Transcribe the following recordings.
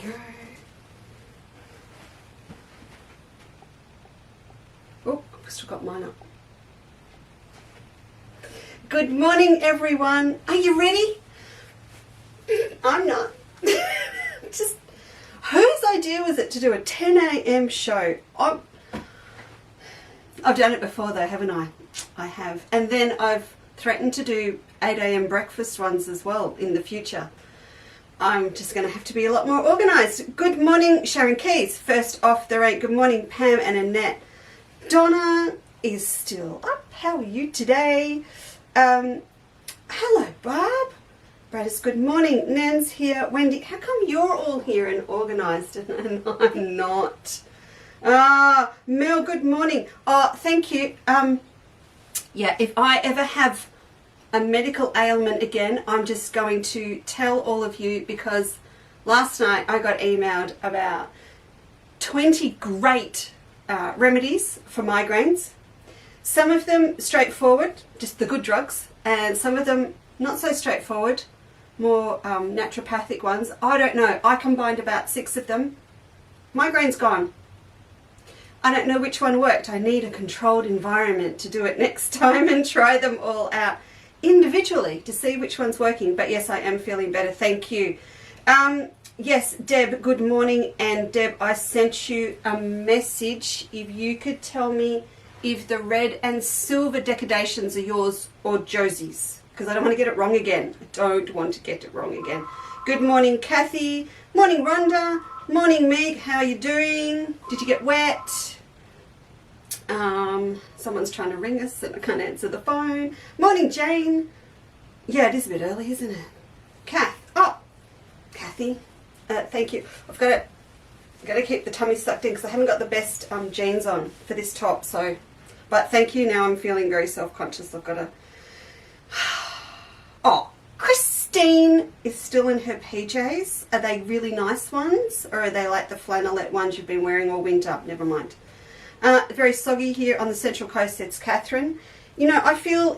go. Oh, I've still got mine up. Good morning, everyone. Are you ready? I'm not. Just whose idea was it to do a 10 a.m. show? I've done it before though, haven't I? I have. And then I've threatened to do 8 a.m. breakfast ones as well in the future. I'm just going to have to be a lot more organised. Good morning, Sharon Keys. First off the rank. Good morning, Pam and Annette. Donna is still up. How are you today? Hello, Barb. Bradis, good morning. Nan's here. Wendy, how come you're all here and organised and I'm not? Mel, good morning. Oh, thank you. Yeah, if I ever have a medical ailment again, I'm just going to tell all of you, because last night I got emailed about 20 great remedies for migraines. Some of them straightforward, just the good drugs, and some of them not so straightforward, more naturopathic ones. I don't know. I combined about 6 of them. Migraine's gone. I don't know which one worked. I need a controlled environment to do it next time and try them all out individually to see which one's working. But yes, I am feeling better. Thank you. Yes, Deb, good morning. And Deb, I sent you a message. If you could tell me if the red and silver decodations are yours or Josie's, because I don't want to get it wrong again. I don't want to get it wrong again. Good morning, Kathy. Morning, Rhonda. Morning, Meg. How are you doing? Did you get wet? Someone's trying to ring us and I can't answer the phone. Morning, Jane. Yeah, it is a bit early, isn't it? Kath. Oh, Kathy. Thank you. I've got to keep the tummy sucked in because I haven't got the best jeans on for this top. So, but thank you. Now I'm feeling very self-conscious. I've got to. Oh, Christine is still in her PJs. Are they really nice ones, or are they like the flannelette ones you've been wearing all winter? Never mind. Very soggy here on the Central Coast, it's Catherine. You know, I feel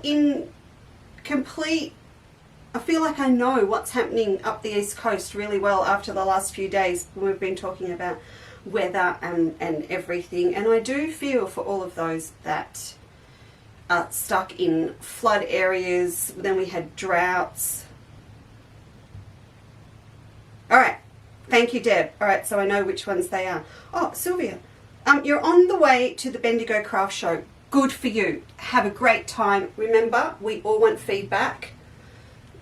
like I know what's happening up the East Coast really well after the last few days when we've been talking about weather and everything. And I do feel for all of those that are stuck in flood areas. Then we had droughts. All right. Thank you, Deb. All right, so I know which ones they are. Oh, Sylvia. You're on the way to the Bendigo Craft Show. Good for you. Have a great time. Remember, we all want feedback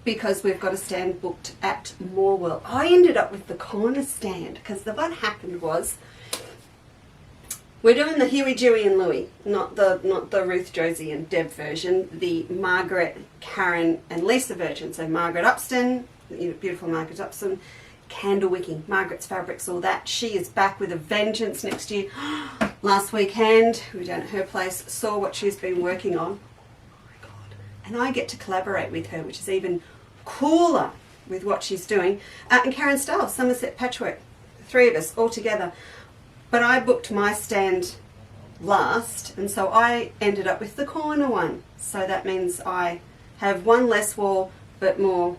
because we've got a stand booked at Morwell. I ended up with the corner stand because what happened was we're doing the Huey, Dewey and Louie, not the Ruth, Josie and Deb version, the Margaret, Karen and Lisa version. So Margaret Upston, beautiful Margaret Upston, candle wicking, Margaret's Fabrics, all that. She is back with a vengeance next year. Last weekend, we were down at her place, saw what she's been working on. Oh my God. And I get to collaborate with her, which is even cooler with what she's doing. And Karen Stiles, Somerset Patchwork, 3 of us all together. But I booked my stand last, and so I ended up with the corner one. So that means I have one less wall, but more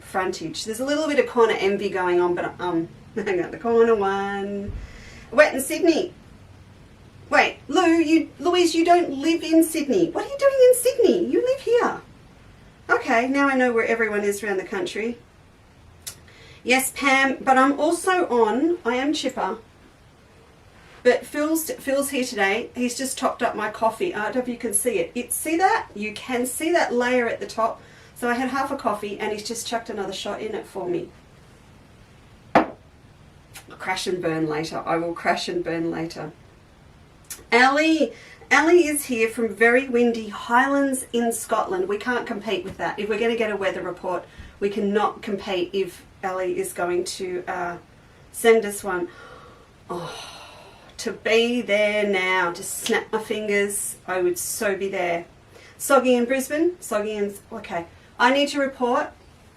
frontage. There's a little bit of corner envy going on, but I got the corner one. Wet in Sydney. Wait, Louise, you don't live in Sydney. What are you doing in Sydney? You live here. Okay, now I know where everyone is around the country. Yes, Pam, but I'm also on, I am chipper, but Phil's here today. He's just topped up my coffee. I don't know if you can see it. See that? You can see that layer at the top. So I had half a coffee and he's just chucked another shot in it for me. I'll crash and burn later. I will crash and burn later. Ali is here from very windy Highlands in Scotland. We can't compete with that. If we're going to get a weather report, we cannot compete if Ali is going to send us one. Oh, to be there now, to snap my fingers, I would so be there. Soggy in Brisbane, okay. I need to report.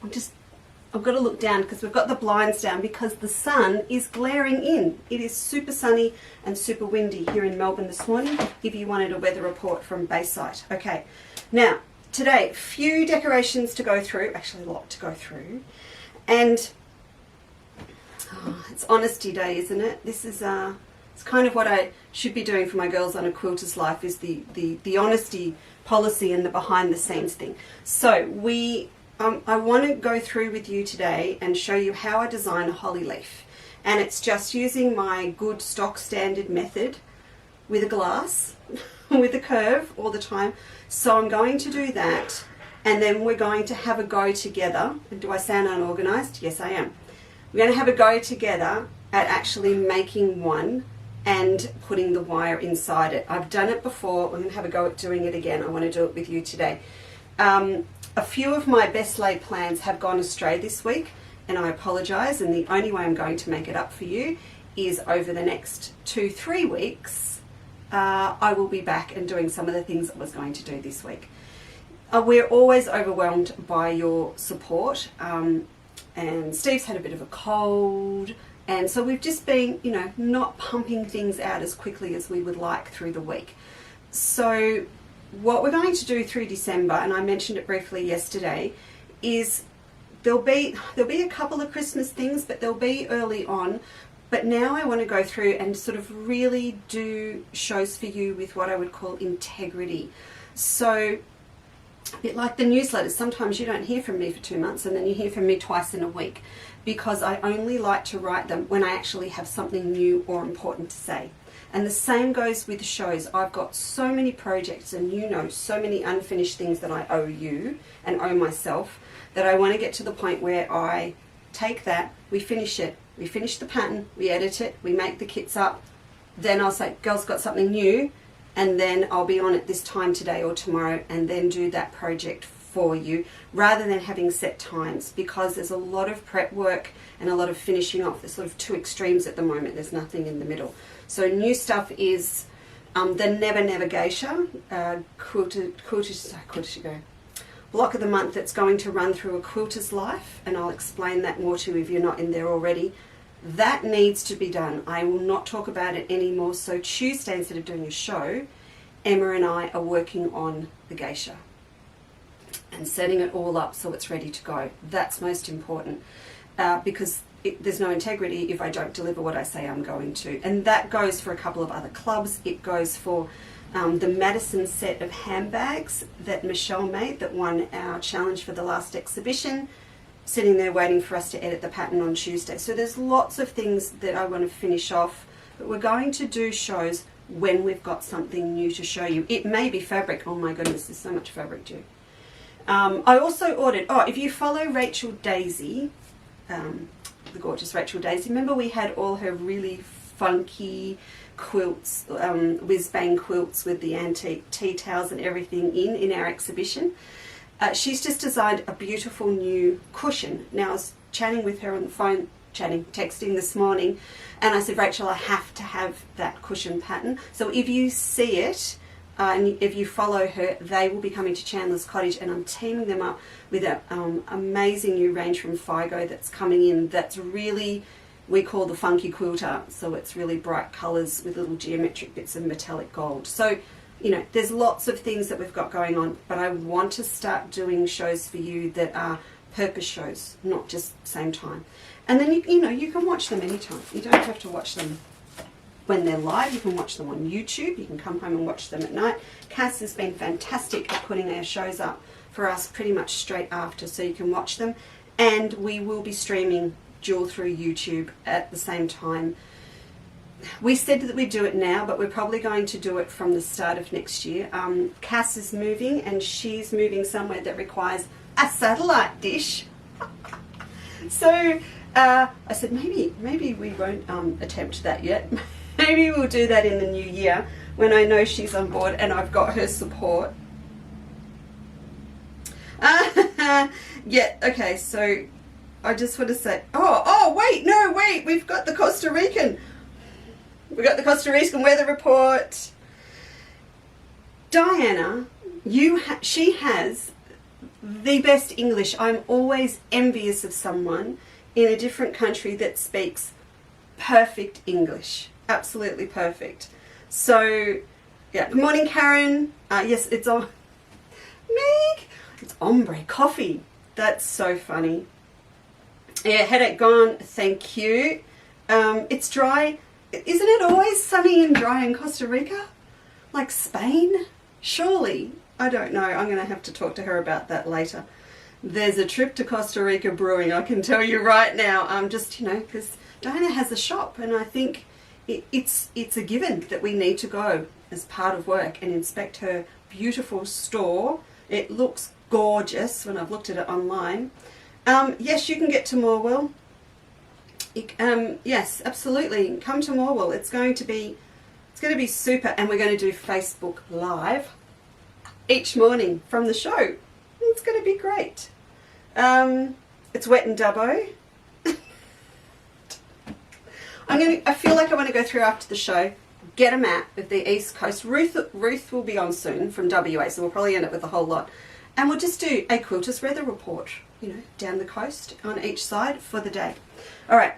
I've got to look down because we've got the blinds down because the sun is glaring in. It is super sunny and super windy here in Melbourne this morning, if you wanted a weather report from Bayside. Okay, now, today, few decorations to go through, actually a lot to go through, and Oh, it's honesty day, isn't it? This is it's kind of what I should be doing for my girls on A Quilter's Life, is the honesty policy and the behind the scenes thing. So I want to go through with you today and show you how I design a holly leaf. And it's just using my good stock standard method with a glass, with a curve all the time. So I'm going to do that, and then we're going to have a go together. And do I sound unorganized? Yes, I am. We're going to have a go together at actually making one and putting the wire inside it. I've done it before. I'm going to have a go at doing it again. I want to do it with you today. A few of my best laid plans have gone astray this week, and I apologize, and the only way I'm going to make it up for you is over the next 2-3 weeks. I will be back and doing some of the things I was going to do this week. We're always overwhelmed by your support, and Steve's had a bit of a cold, and so we've just been, not pumping things out as quickly as we would like through the week. So what we're going to do through December, and I mentioned it briefly yesterday, is there'll be a couple of Christmas things, but they'll be early on. But now I want to go through and sort of really do shows for you with what I would call integrity. So a bit like the newsletters, sometimes you don't hear from me for 2 months, and then you hear from me twice in a week, because I only like to write them when I actually have something new or important to say. And the same goes with shows. I've got so many projects, and so many unfinished things that I owe you and owe myself, that I want to get to the point where I take that, we finish it, we finish the pattern, we edit it, we make the kits up, then I'll say, girls, got something new, and then I'll be on it this time today or tomorrow, and then do that project for you, rather than having set times, because there's a lot of prep work and a lot of finishing off. There's sort of two extremes at the moment. There's nothing in the middle. So new stuff is the Never Never Geisha block of the month that's going to run through A Quilter's Life, and I'll explain that more to you if you're not in there already. That needs to be done. I will not talk about it anymore. So Tuesday, instead of doing a show, Emma and I are working on the geisha and setting it all up so it's ready to go. That's most important, because there's no integrity if I don't deliver what I say I'm going to. And that goes for a couple of other clubs. It goes for the Madison set of handbags that Michelle made, that won our challenge for the last exhibition, sitting there waiting for us to edit the pattern on Tuesday. So there's lots of things that I want to finish off, but we're going to do shows when we've got something new to show you. It may be fabric. Oh my goodness, there's so much fabric due. I also ordered, if you follow Rachel Daisy, the gorgeous Rachel Daisy, remember we had all her really funky quilts, whiz-bang quilts with the antique tea towels and everything in our exhibition. She's just designed a beautiful new cushion. Now I was chatting with her on the phone, texting this morning, and I said, Rachel, I have to have that cushion pattern. So if you see it, and if you follow her, they will be coming to Chandler's Cottage, and I'm teaming them up with an amazing new range from Figo that's coming in, that's really, we call the funky quilter. So it's really bright colours with little geometric bits of metallic gold. So, there's lots of things that we've got going on, but I want to start doing shows for you that are purpose shows, not just same time. And then, you can watch them anytime. You don't have to watch them when they're live. You can watch them on YouTube. You can come home and watch them at night. Cass has been fantastic at putting our shows up for us pretty much straight after, so you can watch them. And we will be streaming dual through YouTube at the same time. We said that we'd do it now, but we're probably going to do it from the start of next year. Cass is moving, and she's moving somewhere that requires a satellite dish. So I said, maybe we won't attempt that yet. Maybe we'll do that in the new year when I know she's on board and I've got her support. Yeah, okay, so I just want to say, wait, we've got the Costa Rican weather report. Diana, she has the best English. I'm always envious of someone in a different country that speaks perfect English. Absolutely perfect. So, yeah. Good morning, Karen. Yes, it's on. Meg, it's ombre coffee. That's so funny. Yeah, headache gone, thank you. It's dry. Isn't it always sunny and dry in Costa Rica? Like Spain? Surely. I don't know. I'm going to have to talk to her about that later. There's a trip to Costa Rica brewing, I can tell you right now. Just, because Diana has a shop, and I think it's a given that we need to go as part of work and inspect her beautiful store. It looks gorgeous when I've looked at it online. Yes, you can get to Morwell. Yes, absolutely. Come to Morwell. It's going to be super, and we're going to do Facebook Live each morning from the show. It's going to be great. It's wet in Dubbo. I feel like I want to go through after the show, get a map of the East Coast. Ruth will be on soon from WA, so we'll probably end up with a whole lot. And we'll just do a quilters weather report, down the coast on each side for the day. All right,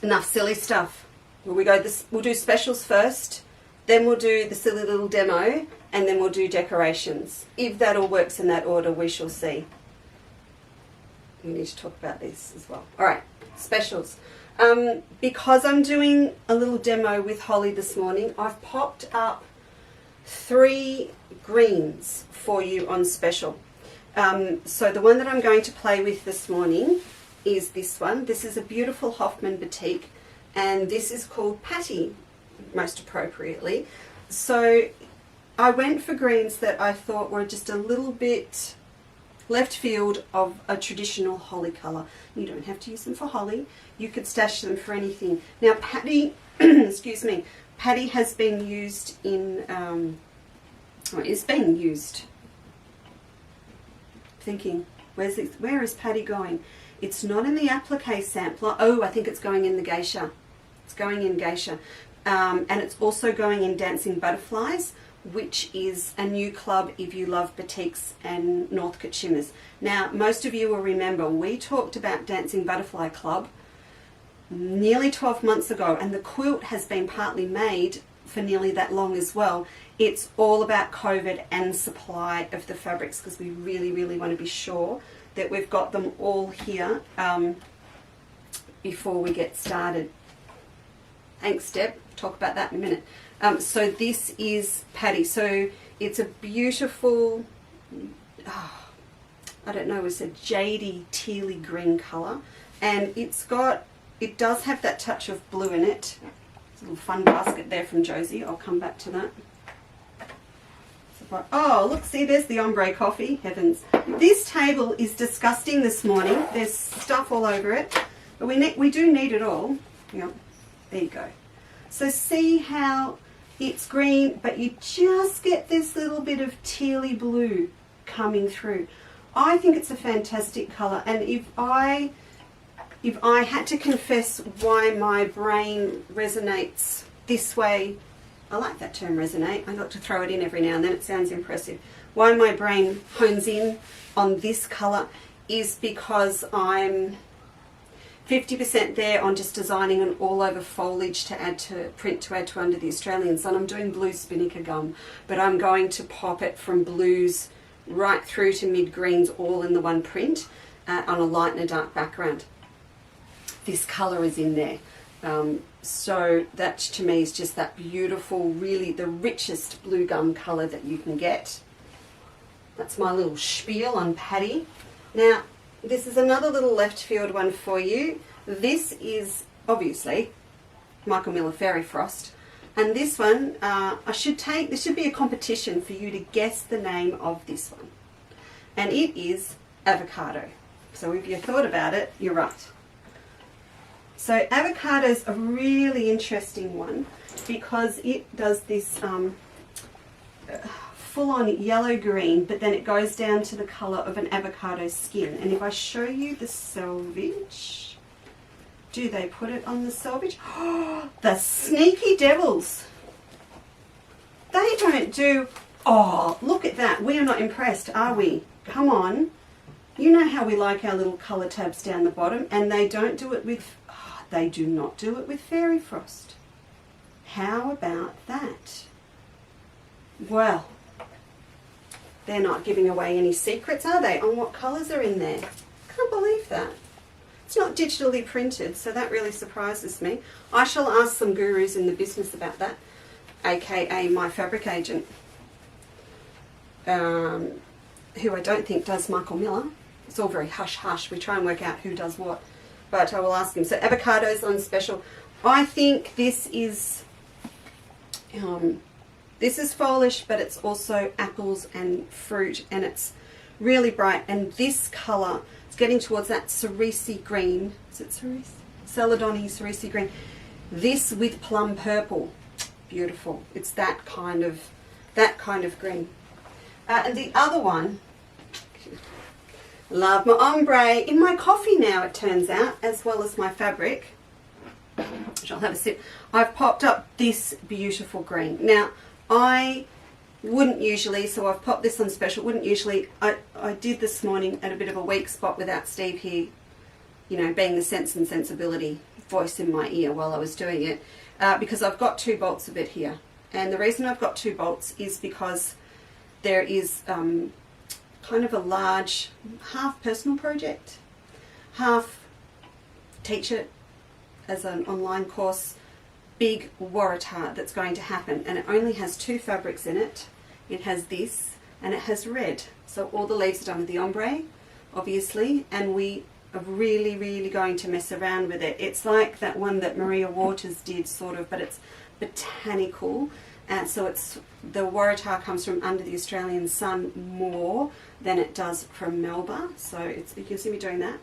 enough silly stuff. We'll do specials first, then we'll do the silly little demo, and then we'll do decorations. If that all works in that order, we shall see. We need to talk about this as well. All right, specials. Because I'm doing a little demo with Holly this morning, I've popped up 3 greens for you on special. So the one that I'm going to play with this morning is this one. This is a beautiful Hoffman batik, and this is called Patty, most appropriately. So I went for greens that I thought were just a little bit left field of a traditional holly colour. You don't have to use them for holly. You could stash them for anything. Now Patty, excuse me, Patty has been used in, is being used. Thinking, where is Patty going? It's not in the applique sampler. Oh, I think it's going in the geisha. It's going in geisha. And it's also going in Dancing Butterflies, which is a new club if you love batiks and Northcote shimmers. Now, most of you will remember we talked about Dancing Butterfly Club nearly 12 months ago, and the quilt has been partly made for nearly that long as well. It's all about COVID and supply of the fabrics, because we really, really want to be sure that we've got them all here before we get started. Thanks, Deb. Talk about that in a minute. So this is Patty. So it's a beautiful, I don't know, it's a jadey tealy green colour, and it does have that touch of blue in it. It's a little fun basket there from Josie. I'll come back to that. Oh, look, see, there's the ombre coffee. Heavens. This table is disgusting this morning. There's stuff all over it, but we do need it all. Yep, there you go. So see how it's green, but you just get this little bit of tealy blue coming through. I think it's a fantastic colour, and if I had to confess why my brain resonates this way, I like that term, resonate. I got to throw it in every now and then. It sounds impressive. Why my brain hones in on this colour is because I'm 50% there on just designing an all-over foliage to add to print to add to Under the Australian Sun. I'm doing blue spinnaker gum, but I'm going to pop it from blues right through to mid-greens all in the one print on a light and a dark background. This colour is in there. So that to me is just that beautiful, really the richest blue gum colour that you can get. That's my little spiel on Patty. Now, this is another little left field one for you. This is obviously Michael Miller Fairy Frost. And this one, this should be a competition for you to guess the name of this one. And it is Avocado. So if you thought about it, you're right. So avocado's a really interesting one because it does this full-on yellow-green, but then it goes down to the colour of an avocado skin. And if I show you the selvage, do they put it on the selvage? Oh, the sneaky devils. They don't do, oh, look at that. We are not impressed, are we? Come on. You know how we like our little colour tabs down the bottom, and they don't do it with, they do not do it with Fairy Frost. How about that? Well, they're not giving away any secrets, are they, on what colours are in there? Can't believe that. It's not digitally printed, so that really surprises me. I shall ask some gurus in the business about that, aka my fabric agent, who I don't think does Michael Miller. It's all very hush-hush. We try and work out who does what, but I will ask him. So avocados on special. I think this is foliage, but it's also apples and fruit, and it's really bright. And this colour, it's getting towards that cerise green. Is it cerise? Celadony cerise green. This with plum purple, beautiful. It's that kind of green. And the other one, love my ombre in my coffee now, it turns out, as well as my fabric, which I'll have a sip. I've popped up this beautiful green. Now, I wouldn't usually, so I've popped this on special, wouldn't usually, I did this morning at a bit of a weak spot without Steve here, you know, being the sense and sensibility voice in my ear while I was doing it, because I've got 2 bolts of it here. And the reason I've got 2 bolts is because there is kind of a large, half personal project, half teach it as an online course, big waratah that's going to happen. And it only has 2 fabrics in it. It has this and it has red. So all the leaves are done with the ombre, obviously, and we are really, really going to mess around with it. It's like that one that Maria Waters did, sort of, but it's botanical. And so it's, the waratah comes from under the Australian sun more than it does from Melba. So it's, you can see me doing that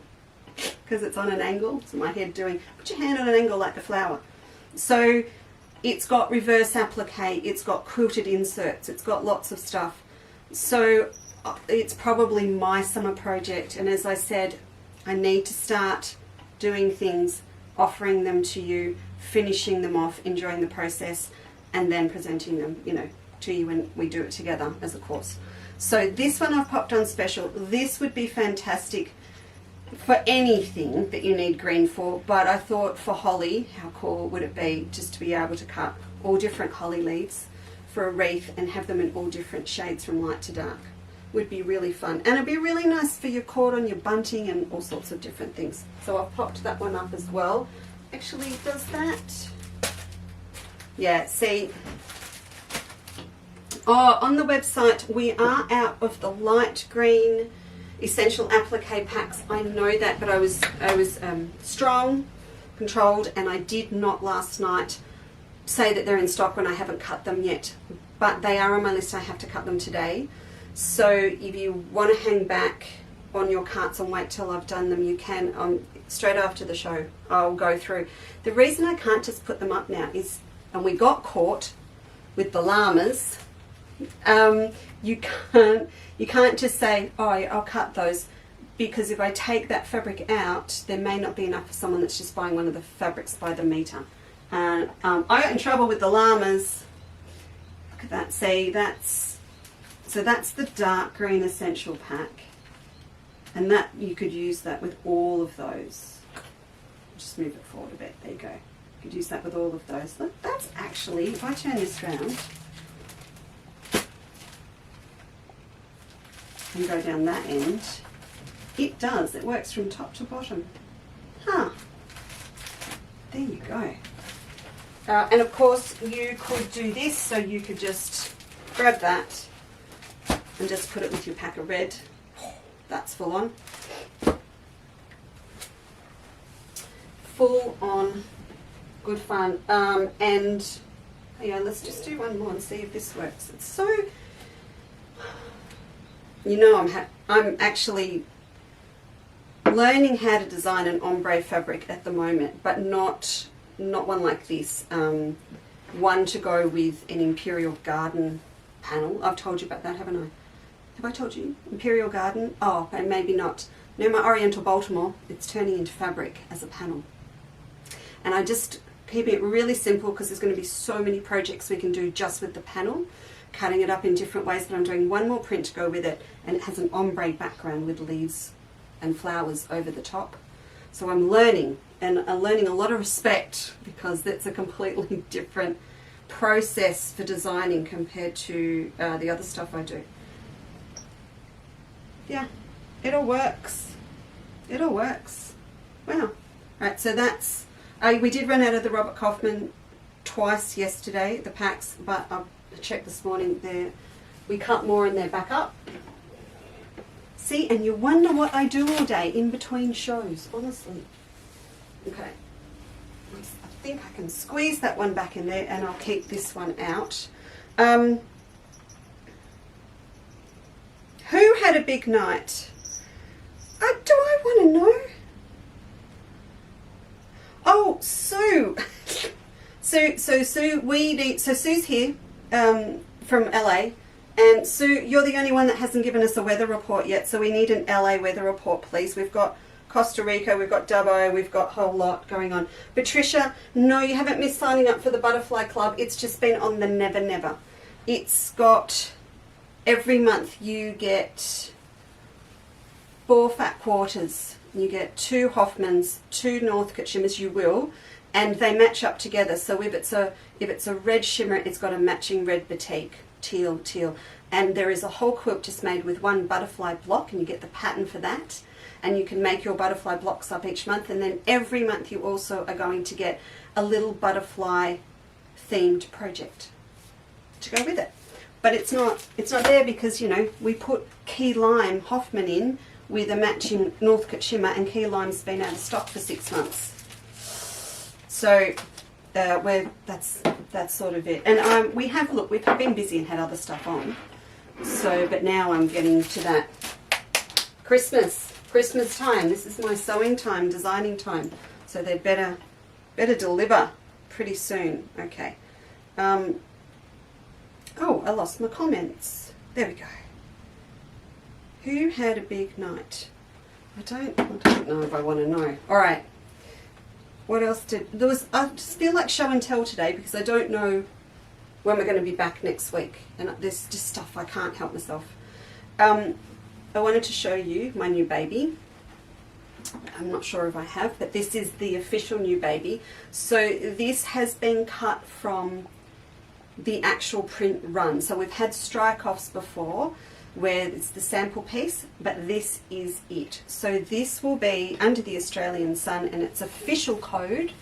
because it's on an angle. So my head doing, put your hand on an angle like the flower. So it's got reverse applique, it's got quilted inserts, it's got lots of stuff. So it's probably my summer project. And as I said, I need to start doing things, offering them to you, finishing them off, enjoying the process, and then presenting them, you know, to you when we do it together as a course. So this one I've popped on special. This would be fantastic for anything that you need green for, but I thought for holly, how cool would it be just to be able to cut all different holly leaves for a wreath and have them in all different shades from light to dark. Would be really fun, and it'd be really nice for your cord on your bunting and all sorts of different things. So I've popped that one up as well. Actually, does that? Yeah, see, oh, on the website we are out of the light green essential applique packs. I know that, but I was strong, controlled, and I did not last night say that they're in stock when I haven't cut them yet, but they are on my list. I have to cut them today. So if you want to hang back on your carts and wait till I've done them, you can. Straight after the show I'll go through. The reason I can't just put them up now is, and we got caught with the llamas, you can't just say, oh, I'll cut those, because if I take that fabric out, there may not be enough for someone that's just buying one of the fabrics by the meter. And I got in trouble with the llamas. Look at that. See, that's the dark green essential pack, and that you could use that with all of those. Just move it forward a bit. There you go. You could use that with all of those. Look, that's actually, if I turn this round and go down that end, it does. It works from top to bottom. Huh. There you go. And of course you could do this, so you could just grab that and just put it with your pack of red. That's full on. Full on good fun. And yeah, let's just do one more and see if this works. It's so, you know, I'm actually learning how to design an ombre fabric at the moment, but not one like this. One to go with an Imperial Garden panel. I've told you about that, haven't I? Have I told you? Imperial Garden? Oh, and maybe not. No, my Oriental Baltimore, it's turning into fabric as a panel. And I just keeping it really simple because there's going to be so many projects we can do just with the panel, cutting it up in different ways, but I'm doing one more print to go with it, and it has an ombre background with leaves and flowers over the top. So I'm learning, and I'm learning a lot of respect, because that's a completely different process for designing compared to the other stuff I do. Yeah, it all works. It all works. Wow. Right, so that's, we did run out of the Robert Kaufman twice yesterday, the packs, but I checked this morning, we cut more and they're back up. See, and you wonder what I do all day in between shows, honestly. Okay. I think I can squeeze that one back in there and I'll keep this one out. Who had a big night? Do I want to know? Oh, Sue. Sue, Sue's here from LA. And Sue, you're the only one that hasn't given us a weather report yet, so we need an LA weather report, please. We've got Costa Rica, we've got Dubbo, we've got a whole lot going on. Patricia, no, you haven't missed signing up for the Butterfly Club. It's just been on the Never Never. It's got, every month you get 4 fat quarters. You get 2 Hoffmans, 2 Northcote shimmers, you will, and they match up together. So if it's a red shimmer, it's got a matching red batik. Teal, and there is a whole quilt just made with 1 butterfly block, and you get the pattern for that, and you can make your butterfly blocks up each month, and then every month you also are going to get a little butterfly themed project to go with it. But it's not there because, you know, we put Key Lime Hoffman in with a matching Northcote shimmer, and Key Lime's been out of stock for 6 months, so that's sort of it. And we've been busy and had other stuff on. So, but now I'm getting to that Christmas time. This is my sewing time, designing time. So they better deliver pretty soon. Okay. Oh, I lost my comments. There we go. Who had a big night? I don't know if I want to know. All right. What else I just feel like show and tell today because I don't know when we're going to be back next week, and there's just stuff I can't help myself. I wanted to show you my new baby. I'm not sure if I have, but this is the official new baby. So this has been cut from the actual print run. So we've had strike-offs before where it's the sample piece, but this is it. So this will be under the Australian Sun, and its official code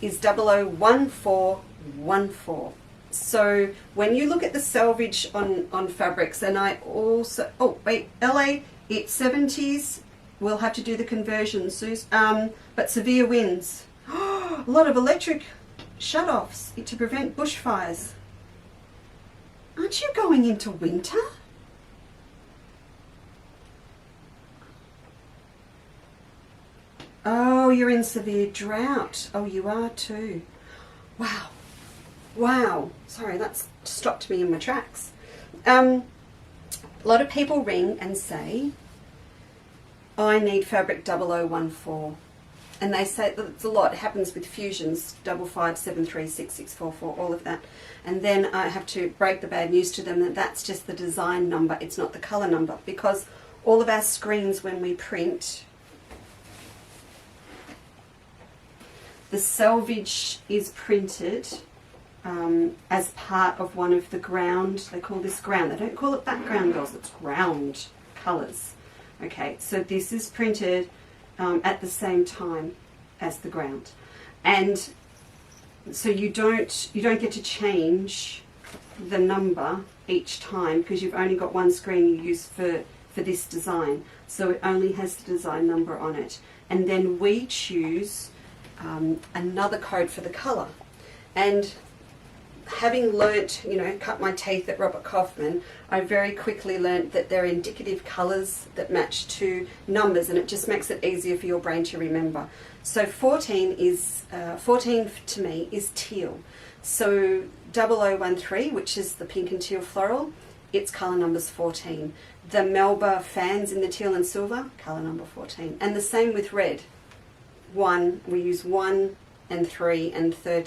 is 001414. So when you look at the selvage on fabrics, and I also, oh wait, LA, it's 70s, we'll have to do the conversion, Suze, but severe winds, a lot of electric shut-offs to prevent bushfires. Aren't you going into winter? Oh, you're in severe drought. Oh, you are too. Wow. Wow. Sorry, that's stopped me in my tracks. A lot of people ring and say, I need fabric 0014. And they say that it's a lot. It happens with fusions, 55736644, all of that. And then I have to break the bad news to them that that's just the design number. It's not the colour number, because all of our screens when we print, the selvage is printed as part of one of the ground, they call this ground, they don't call it background girls, it's ground colours. Okay, so this is printed at the same time as the ground. And so you don't get to change the number each time because you've only got one screen you use for this design. So it only has the design number on it. And then we choose another code for the colour. And having learnt, cut my teeth at Robert Kaufman, I very quickly learnt that they're indicative colours that match to numbers, and it just makes it easier for your brain to remember. So 14 to me is teal. So 0013, which is the pink and teal floral, its colour number's 14. The Melba fans in the teal and silver, colour number 14. And the same with red. We use 1 and 3 and 1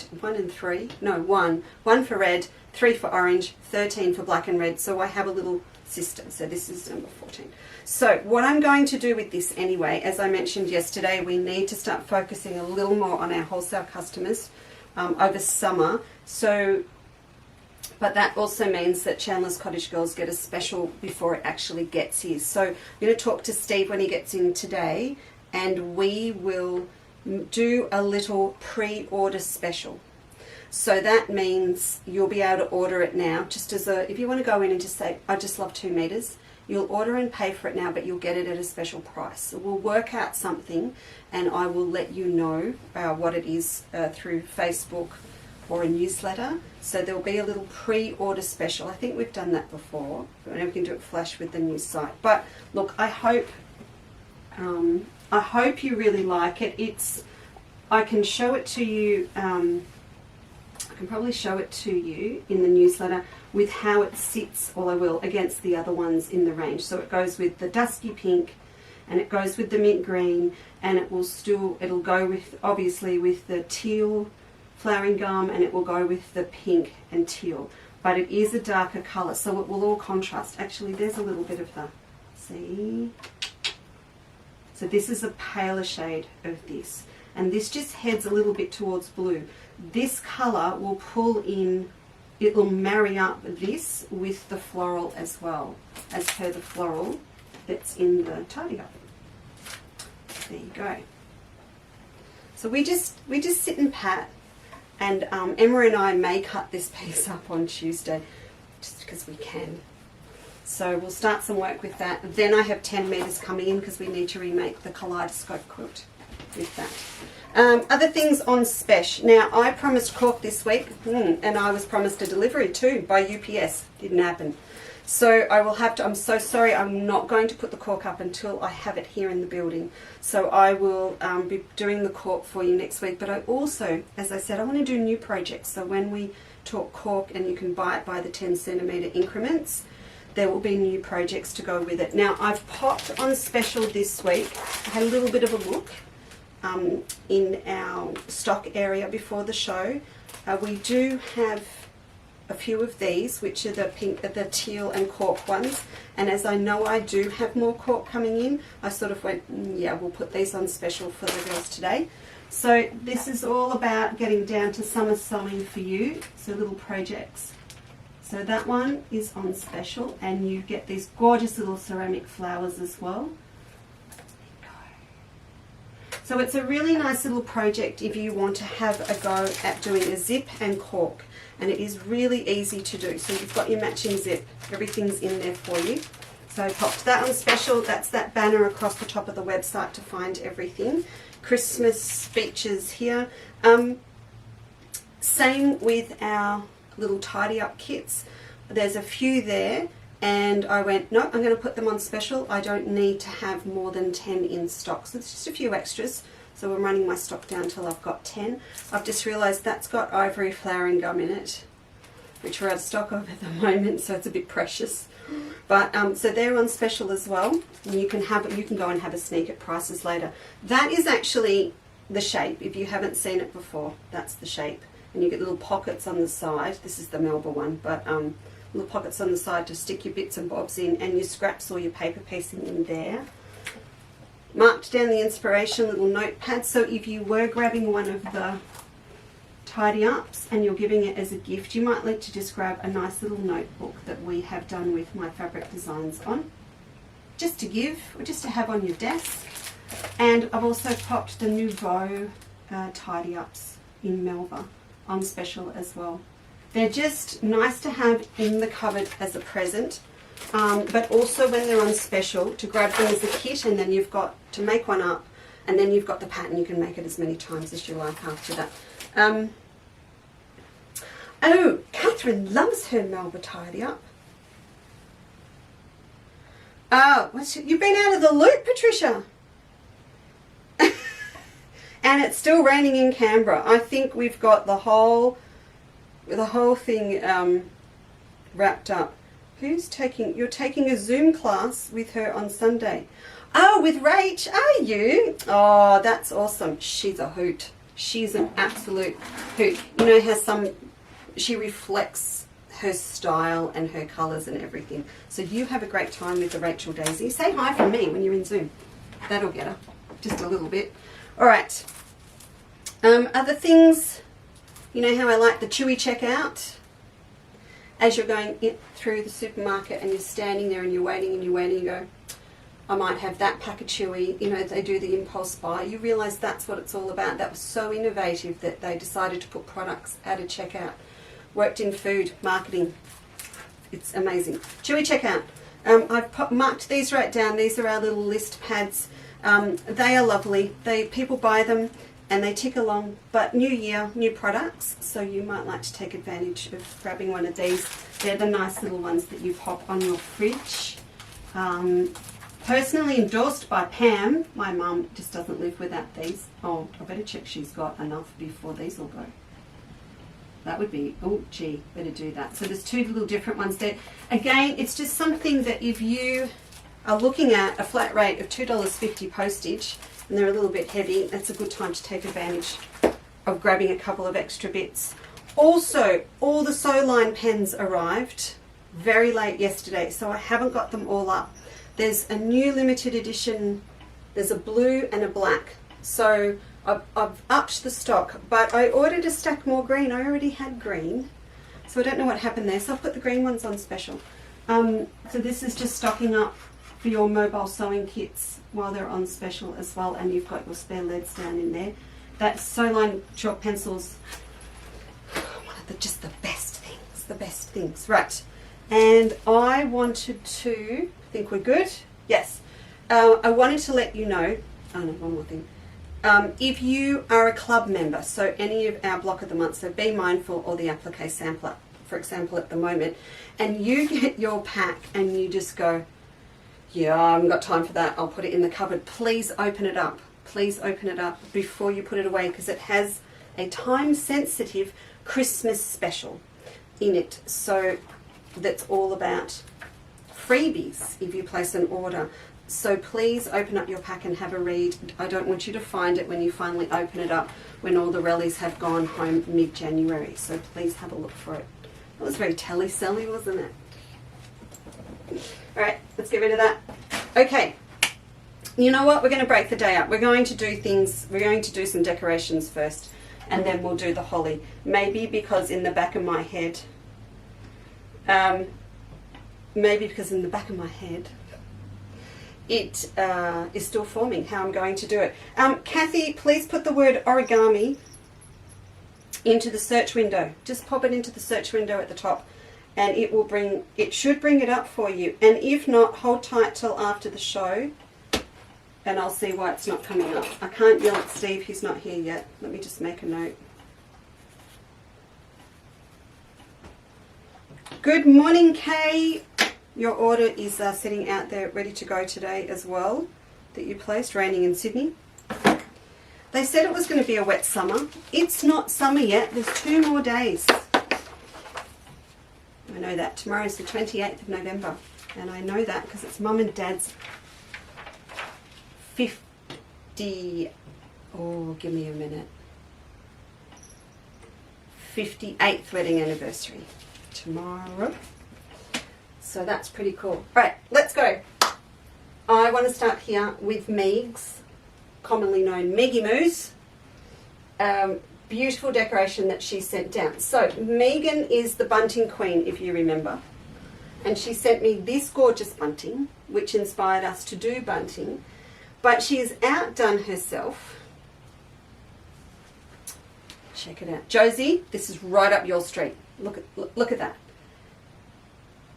for red, 3 for orange, 13 for black and red. So I have a little system. So this is number 14. So what I'm going to do with this anyway, as I mentioned yesterday, we need to start focusing a little more on our wholesale customers over summer. But that also means that Chandler's Cottage Girls get a special before it actually gets here. So I'm going to talk to Steve when he gets in today and we will do a little pre-order special. So that means you'll be able to order it now, just as a, if you want to go in and just say, I just love 2 meters, you'll order and pay for it now, but you'll get it at a special price. So we'll work out something, and I will let you know what it is through Facebook or a newsletter. So there'll be a little pre-order special. I think we've done that before, but now we can do it flash with the new site. But look, I hope you really like it. I can show it to you. I can probably show it to you in the newsletter with how it sits, or I will, against the other ones in the range. So it goes with the dusky pink, and it goes with the mint green, and it'll go with, obviously, with the teal flowering gum, and it will go with the pink and teal. But it is a darker colour, so it will all contrast. Actually, there's a little bit of the, see? So this is a paler shade of this, and this just heads a little bit towards blue. This colour will pull in, it will marry up this with the floral as well, as per the floral that's in the tidy up. There you go. So we just sit and pat, and Emma and I may cut this piece up on Tuesday, just because we can. So we'll start some work with that. Then I have 10 meters coming in because we need to remake the kaleidoscope quilt with that. Other things on Spesh. Now, I promised cork this week, and I was promised a delivery too by UPS. Didn't happen. So I will have to, I'm so sorry, I'm not going to put the cork up until I have it here in the building. So I will be doing the cork for you next week. But I also, as I said, I want to do new projects. So when we talk cork, and you can buy it by the 10 centimetre increments, there will be new projects to go with it. Now, I've popped on special this week. I had a little bit of a look in our stock area before the show. We do have a few of these, which are the pink, the teal and cork ones. And as I know I do have more cork coming in, I sort of went, yeah, we'll put these on special for the girls today. So this is all about getting down to summer sewing for you. So little projects. So that one is on special, and you get these gorgeous little ceramic flowers as well. So it's a really nice little project if you want to have a go at doing a zip and cork, and it is really easy to do. So you've got your matching zip, everything's in there for you. So I popped that on special. That's that banner across the top of the website to find everything. Christmas speeches here. Same with our little tidy up kits. There's a few there, and I went, no, I'm going to put them on special. I don't need to have more than 10 in stock. So it's just a few extras. So I'm running my stock down till I've got 10. I've just realised that's got ivory flowering gum in it, which we're out of stock of at the moment, so it's a bit precious. But so they're on special as well, and you can go and have a sneak at prices later. That is actually the shape. If you haven't seen it before, that's the shape. And you get little pockets on the side. This is the Melba one, but little pockets on the side to stick your bits and bobs in, and your scraps or your paper piecing in there. Marked down the inspiration, little notepad. So if you were grabbing one of the tidy ups and you're giving it as a gift, you might like to just grab a nice little notebook that we have done with my fabric designs on, just to give or just to have on your desk. And I've also popped the Nouveau tidy ups in Melba on special as well. They're just nice to have in the cupboard as a present, but also when they're on special, to grab them as a kit, and then you've got to make one up, and then you've got the pattern. You can make it as many times as you like after that. Oh, Catherine loves her Melba tidy up. Oh, you've been out of the loop, Patricia. And it's still raining in Canberra. I think we've got the whole thing wrapped up. You're taking a Zoom class with her on Sunday. Oh, with Rach, are you? Oh, that's awesome. She's a hoot. She's an absolute hoot. You know how she reflects her style and her colours and everything. So you have a great time with the Rachel Daisy. Say hi from me when you're in Zoom. That'll get her. Just a little bit. All right. Other things, you know how I like the chewy checkout? As you're going through the supermarket and you're standing there and you're waiting, you go, I might have that pack of chewy. You know, they do the impulse buy. You realise that's what it's all about. That was so innovative that they decided to put products out of checkout. Worked in food marketing. It's amazing. Chewy checkout. I've marked these right down. These are our little list pads. They are lovely. People buy them and they tick along. But new year, new products. So you might like to take advantage of grabbing one of these. They're the nice little ones that you pop on your fridge. Personally endorsed by Pam. My mum just doesn't live without these. Oh, I better check she's got enough before these all go. That would be, oh gee, better do that. So there's two little different ones there. Again, it's just something that if you are looking at a flat rate of $2.50 postage, and they're a little bit heavy, it's a good time to take advantage of grabbing a couple of extra bits. Also, all the Soline pens arrived very late yesterday, so I haven't got them all up. There's a new limited edition, there's a blue and a black. So I've upped the stock, but I ordered a stack more green. I already had green, so I don't know what happened there. So I'll put the green ones on special. So this is just stocking up for your mobile sewing kits while they're on special as well, and you've got your spare leads down in there. That's Soline chalk pencils. One of just the best things. Right, and I wanted to, I think we're good. Yes, I wanted to let you know, oh no, one more thing. If you are a club member, so any of our block of the month, so Be Mindful or the Applique Sampler, for example, at the moment, and you get your pack and you just go, yeah, I haven't got time for that, I'll put it in the cupboard. Please open it up. Please open it up before you put it away, because it has a time-sensitive Christmas special in it. So that's all about freebies if you place an order. So please open up your pack and have a read. I don't want you to find it when you finally open it up when all the rallies have gone home mid-January. So please have a look for it. That was very telly-selly, wasn't it? All right, let's get rid of that. Okay, you know what? We're going to break the day up. We're going to do things, we're going to do some decorations first, and then we'll do the holly. Maybe because in the back of my head, it is still forming how I'm going to do it. Kathy, please put the word origami into the search window. Just pop it into the search window at the top, and it should bring it up for you. And if not, hold tight till after the show and I'll see why it's not coming up. I can't yell at Steve, he's not here yet. Let me just make a note. Good morning, Kay. Your order is sitting out there ready to go today as well, that you placed, raining in Sydney. They said it was going to be a wet summer. It's not summer yet. There's 2 more days. I know that. Tomorrow's the 28th of November. And I know that because it's Mum and Dad's 50... Oh, give me a minute. 58th wedding anniversary. Tomorrow. So that's pretty cool. Right, let's go. I want to start here with Megs, commonly known Meggie Moos. Beautiful decoration that she sent down. So Megan is the bunting queen, if you remember. And she sent me this gorgeous bunting, which inspired us to do bunting. But she has outdone herself. Check it out. Josie, this is right up your street. Look at that.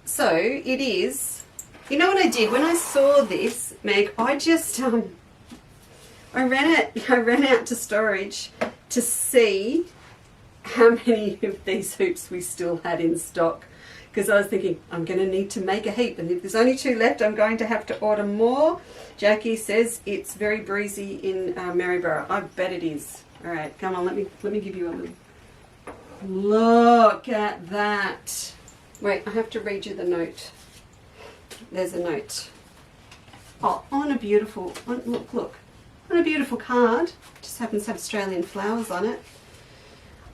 So it is, you know what I did? When I saw this, Meg, I just, I ran out to storage to see how many of these hoops we still had in stock. Because I was thinking, I'm going to need to make a heap. And if there's only 2 left, I'm going to have to order more. Jackie says it's very breezy in Maryborough. I bet it is. All right, come on, let me give you a little. Look at that. Wait, I have to read you the note. There's a note. Oh, on a beautiful, look. On a beautiful card. Just happens to have Australian flowers on it.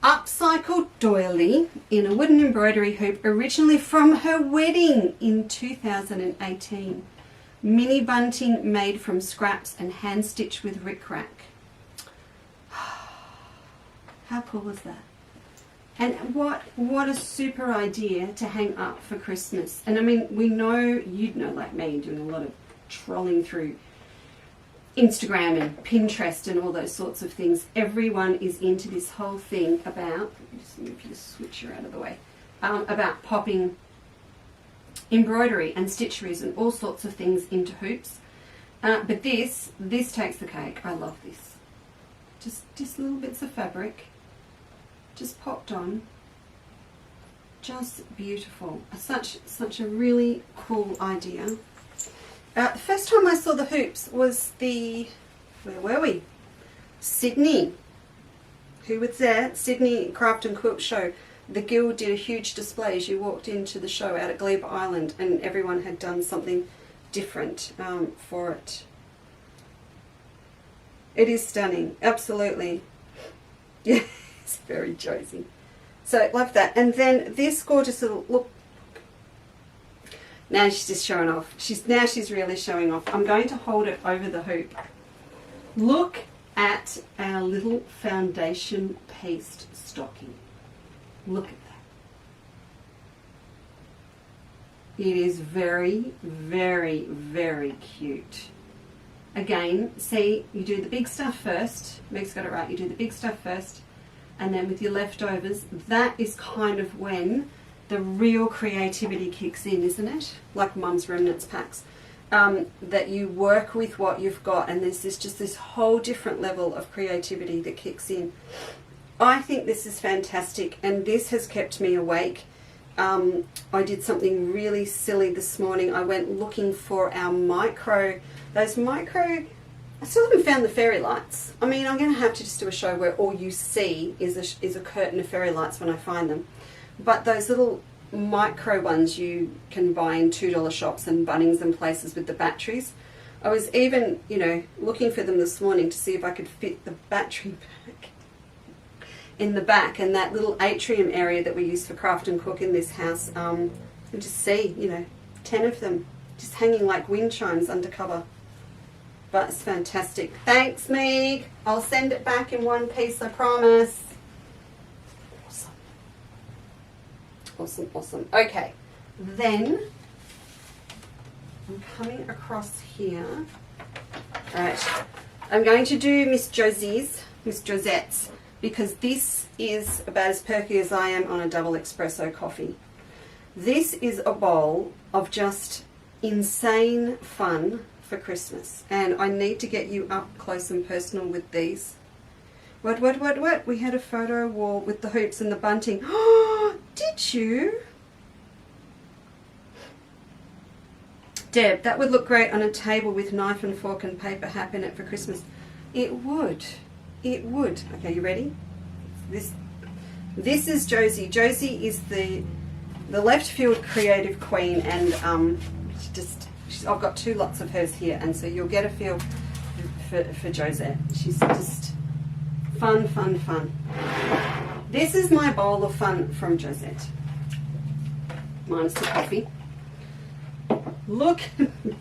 Upcycled doily in a wooden embroidery hoop, originally from her wedding in 2018. Mini bunting made from scraps and hand stitched with rickrack. How cool is that? And what a super idea to hang up for Christmas. And I mean, we know, you'd know like me, doing a lot of trolling through Instagram and Pinterest and all those sorts of things. Everyone is into this whole thing about, just move your switcher out of the way, about popping embroidery and stitcheries and all sorts of things into hoops. But this takes the cake. I love this. Just little bits of fabric, just popped on. Just beautiful. Such a really cool idea. The first time I saw the hoops was where were we? Sydney. Who was there? Sydney Craft and Quilt Show. The Guild did a huge display as you walked into the show out at Glebe Island, and everyone had done something different for it. It is stunning, absolutely. Yeah, it's very Josie. So love that. And then this gorgeous little look. Now she's just showing off. She's really showing off. I'm going to hold it over the hoop. Look at our little foundation paste stocking. Look at that. It is very, very, very cute. Again, see, you do the big stuff first. Meg's got it right. You do the big stuff first, and then with your leftovers, that is kind of when the real creativity kicks in, isn't it? Like Mum's Remnants packs. That you work with what you've got, and there's just this whole different level of creativity that kicks in. I think this is fantastic, and this has kept me awake. I did something really silly this morning. I went looking for our I still haven't found the fairy lights. I mean, I'm going to have to just do a show where all you see is a curtain of fairy lights when I find them. But those little micro ones you can buy in $2 shops and Bunnings and places with the batteries. I was even, looking for them this morning to see if I could fit the battery pack in the back, and that little atrium area that we use for craft and cook in this house. You just see, 10 of them just hanging like wind chimes under cover. But it's fantastic. Thanks, Meg. I'll send it back in one piece, I promise. Awesome, awesome. Okay, then I'm coming across here. All right, I'm going to do Miss Josette's, because this is about as perky as I am on a double espresso coffee. This is a bowl of just insane fun for Christmas, and I need to get you up close and personal with these. What? We had a photo wall with the hoops and the bunting. Oh, did you? Deb, that would look great on a table with knife and fork and paper hat in it for Christmas. It would. It would. Okay, you ready? This is Josie. Josie is the left field creative queen, and I've got 2 lots of hers here, and so you'll get a feel for Josette. She's just fun. This is my bowl of fun from Josette, minus the coffee. Look at this.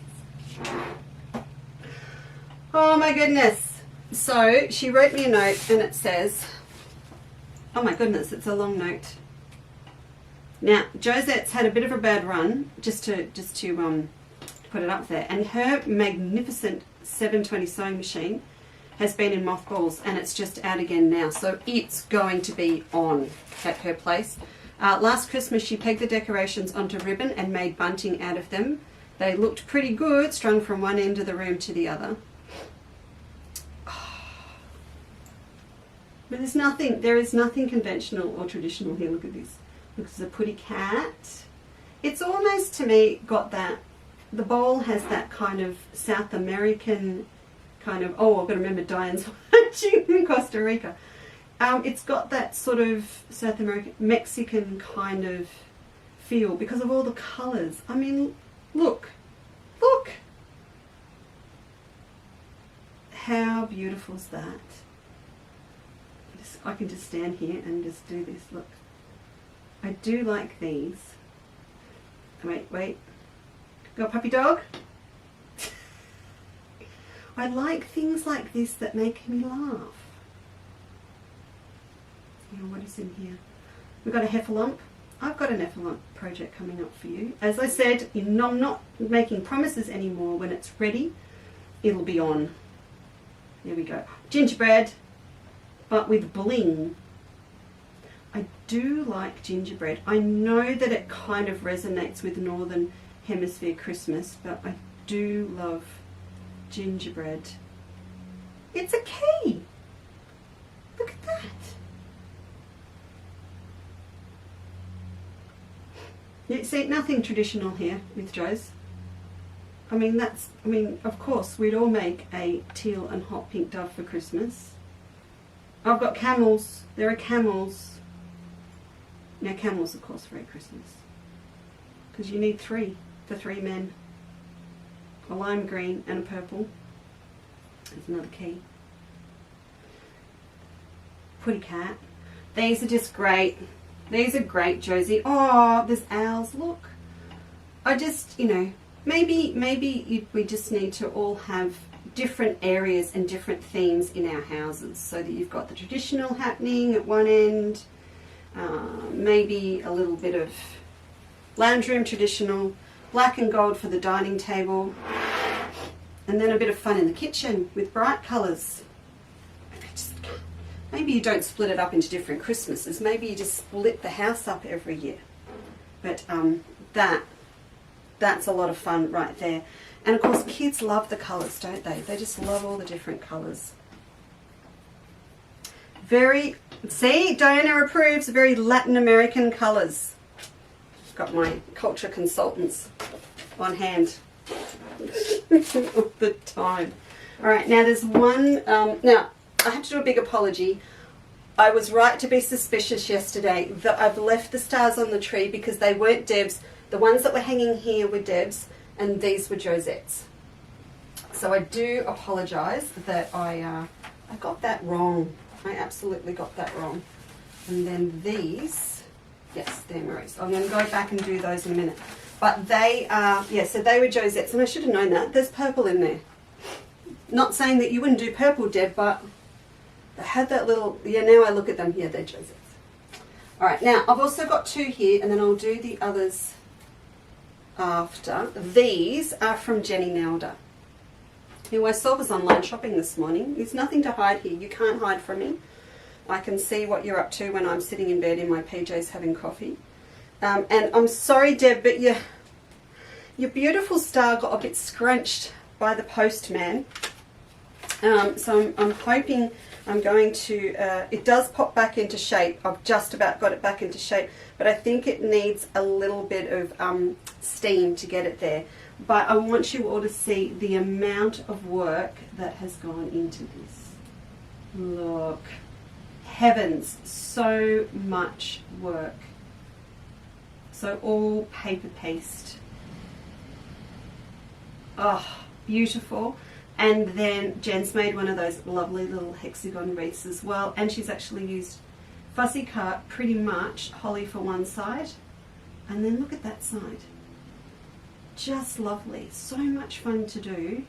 Oh my goodness. So she wrote me a note, and it says, oh my goodness, it's a long note. Now, Josette's had a bit of a bad run, just to put it up there, and her magnificent 720 sewing machine has been in mothballs, and it's just out again now, so it's going to be on at her place. Last Christmas she pegged the decorations onto ribbon and made bunting out of them. They looked pretty good, strung from one end of the room to the other. But there is nothing conventional or traditional here. Look at this. Look, it's a pretty cat. It's almost, to me, got that, the bowl has that kind of South American kind of, oh, I've got to remember Diane's watching in Costa Rica. It's got that sort of South American, Mexican kind of feel because of all the colours. I mean, look. How beautiful is that? I can just stand here and just do this, look. I do like these. Wait. Go puppy dog. I like things like this that make me laugh. What is in here? We've got a heffalump. I've got an effluent project coming up for you. As I said, I'm not making promises anymore. When it's ready, it'll be on. There we go. Gingerbread, but with bling. I do like gingerbread. I know that it kind of resonates with Northern Hemisphere Christmas, but I do love gingerbread. It's a key. Look at that. You see, nothing traditional here with Joe's. I mean, of course, we'd all make a teal and hot pink dove for Christmas. I've got camels. There are camels. Now, camels, of course, for Christmas. Because you need 3 for 3 men. A lime green and a purple. There's another key. Putty cat. These are just great. These are great, Josie. Oh, there's owls. Look. I just, maybe we just need to all have different areas and different themes in our houses, so that you've got the traditional happening at one end, maybe a little bit of lounge room traditional, black and gold for the dining table, and then a bit of fun in the kitchen with bright colours. Maybe you don't split it up into different Christmases. Maybe you just split the house up every year. But that's a lot of fun right there. And of course, kids love the colours, don't they? They just love all the different colours. See, Diana approves, very Latin American colours. Got my culture consultants on hand all the time. All right, now there's one, now I have to do a big apology. I was right to be suspicious yesterday that I've left the stars on the tree because they weren't Deb's. The ones that were hanging here were Deb's, and these were Josette's. So I do apologise that I got that wrong. I absolutely got that wrong. And then these, yes, they're Marie's. I'm going to go back and do those in a minute. But they are, yeah, so they were Josette's, and I should have known that. There's purple in there. Not saying that you wouldn't do purple, Deb, but they had that little, yeah, now I look at them, yeah, they're Josette's. All right, now I've also got 2 here, and then I'll do the others after. These are from Jenny Nelder, who I saw was online shopping this morning. There's nothing to hide here. You can't hide from me. I can see what you're up to when I'm sitting in bed in my PJs having coffee. And I'm sorry, Deb, but your beautiful star got a bit scrunched by the postman. So I'm hoping I'm going to, it does pop back into shape. I've just about got it back into shape, but I think it needs a little bit of steam to get it there. But I want you all to see the amount of work that has gone into this. Look, heavens, so much work. So all paper paste. Oh, beautiful. And then Jen's made one of those lovely little hexagon wreaths as well. And she's actually used fussy cut, pretty much holly for one side. And then look at that side. Just lovely. So much fun to do.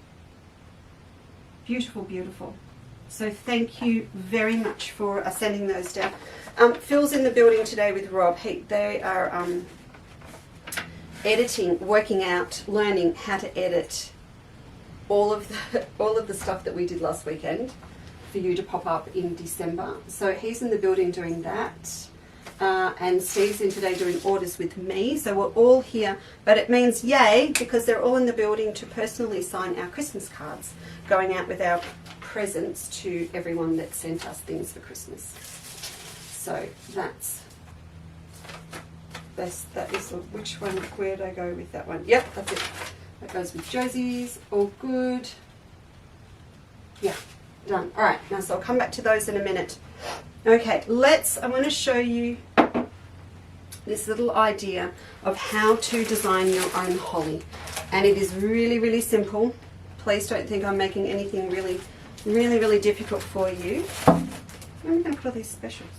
Beautiful, beautiful. So thank you very much for sending those down. Phil's in the building today with Rob. They are editing, working out, learning how to edit all of the stuff that we did last weekend for you to pop up in December. So he's in the building doing that. And Steve's in today doing orders with me. So we're all here, but it means yay, because they're all in the building to personally sign our Christmas cards, going out with our presents to everyone that sent us things for Christmas. So that is which one, where did I go with that one? Yep, that's it. That goes with Josie's, all good. Yeah, done. All right, now so I'll come back to those in a minute. Okay, I want to show you this little idea of how to design your own holly. And it is really, really simple. Please don't think I'm making anything really, really, really difficult for you. Where am I going to put all these specials?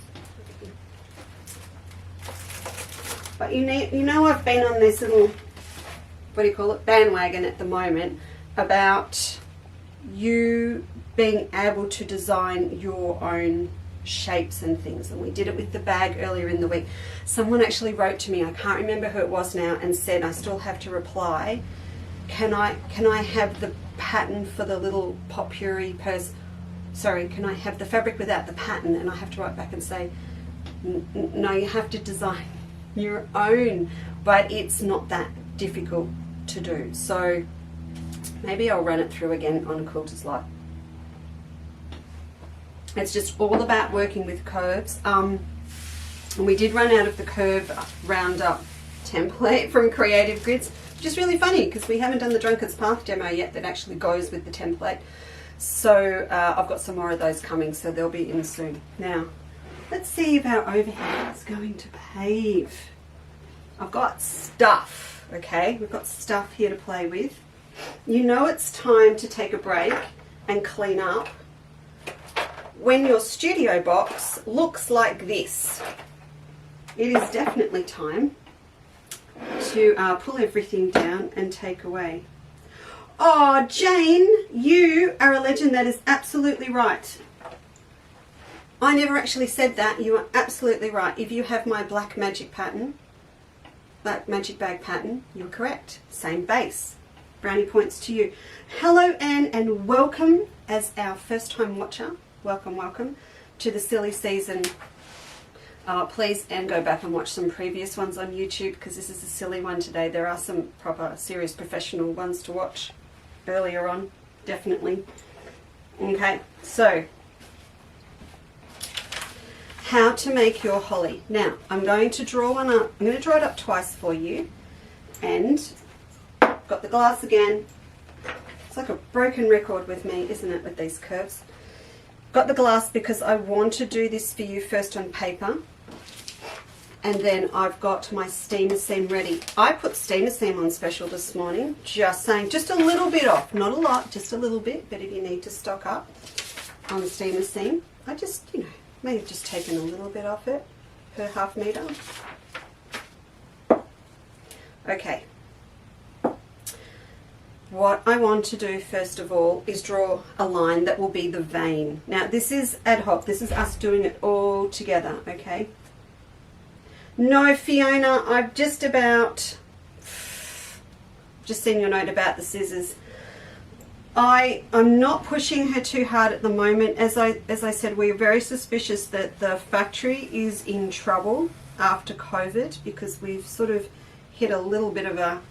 But you know I've been on this little, what do you call it, bandwagon at the moment about you being able to design your own shapes and things, and we did it with the bag earlier in the week. Someone actually wrote to me, I can't remember who it was now, and said, I still have to reply, can I have the pattern for the little potpourri purse, sorry, can I have the fabric without the pattern? And I have to write back and say, no, you have to design your own, but it's not that difficult to do. So maybe I'll run it through again on Quilter's Life. It's just all about working with curves. And we did run out of the curve roundup template from Creative Grids, which is really funny because we haven't done the Drunkard's Path demo yet that actually goes with the template. So I've got some more of those coming, so they'll be in soon. Now, let's see if our overhead is going to pave. I've got stuff, okay? We've got stuff here to play with. You know it's time to take a break and clean up when your studio box looks like this. It is definitely time to pull everything down and take away. Oh, Jane, you are a legend. That is absolutely right. I never actually said that. You are absolutely right. If you have my black magic pattern, black magic bag pattern, you're correct. Same base. Brownie points to you. Hello, Anne, and welcome as our first time watcher. Welcome, welcome to the silly season. Please, and go back and watch some previous ones on YouTube because this is a silly one today. There are some proper, serious, professional ones to watch earlier on, definitely. Okay, so how to make your holly. Now, I'm going to draw one up. I'm going to draw it up twice for you, and got the glass again. It's like a broken record with me, isn't it, with these curves? Got the glass because I want to do this for you first on paper, and then I've got my steamer seam ready. I put steamer seam on special this morning, just saying, just a little bit off, not a lot, just a little bit, but if you need to stock up on steamer seam, I just, you know, may have just taken a little bit off it per half meter. Okay. What I want to do first of all is draw a line that will be the vein. Now this is ad hoc, this is us doing it all together, okay? No, Fiona, I've just seen your note about the scissors. I'm not pushing her too hard at the moment. As I said, we're very suspicious that the factory is in trouble after COVID because we've sort of hit a little bit of a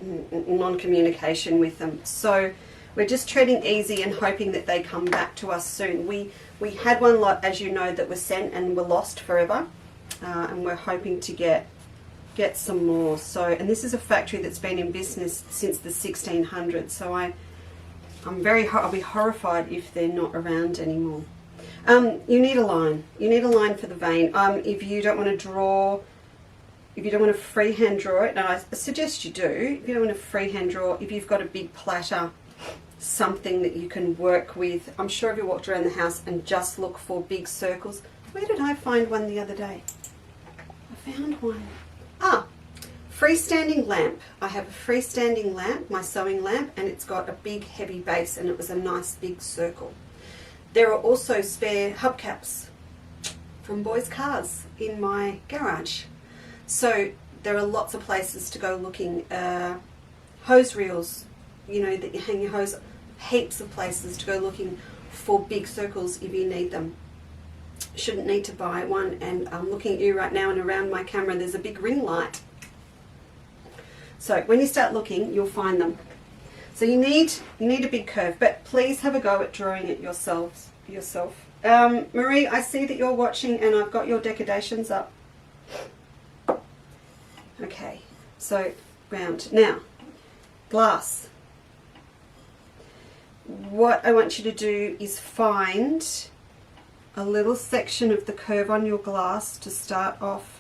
non-communication with them. So we're just treading easy and hoping that they come back to us soon. We had one lot, as you know, that was sent and were lost forever, and we're hoping to get some more. So, and this is a factory that's been in business since the 1600s. So I'll be horrified if they're not around anymore. You need a line. You need a line for the vein. If you don't want to draw. If you don't want to freehand draw it, and I suggest you do, if you don't want to freehand draw, if you've got a big platter, something that you can work with. I'm sure if you walked around the house and just look for big circles. Where did I find one the other day? I found one. Freestanding lamp. I have a freestanding lamp, my sewing lamp, and it's got a big heavy base and it was a nice big circle. There are also spare hubcaps from boys' cars in my garage. So there are lots of places to go looking. Hose reels, you know, that you hang your hose. Heaps of places to go looking for big circles if you need them. Shouldn't need to buy one. And I'm looking at you right now, and around my camera there's a big ring light. So when you start looking, you'll find them. So you need a big curve, but please have a go at drawing it yourself. Marie, I see that you're watching, and I've got your decorations up. Okay, so round. Now, glass. What I want you to do is find a little section of the curve on your glass to start off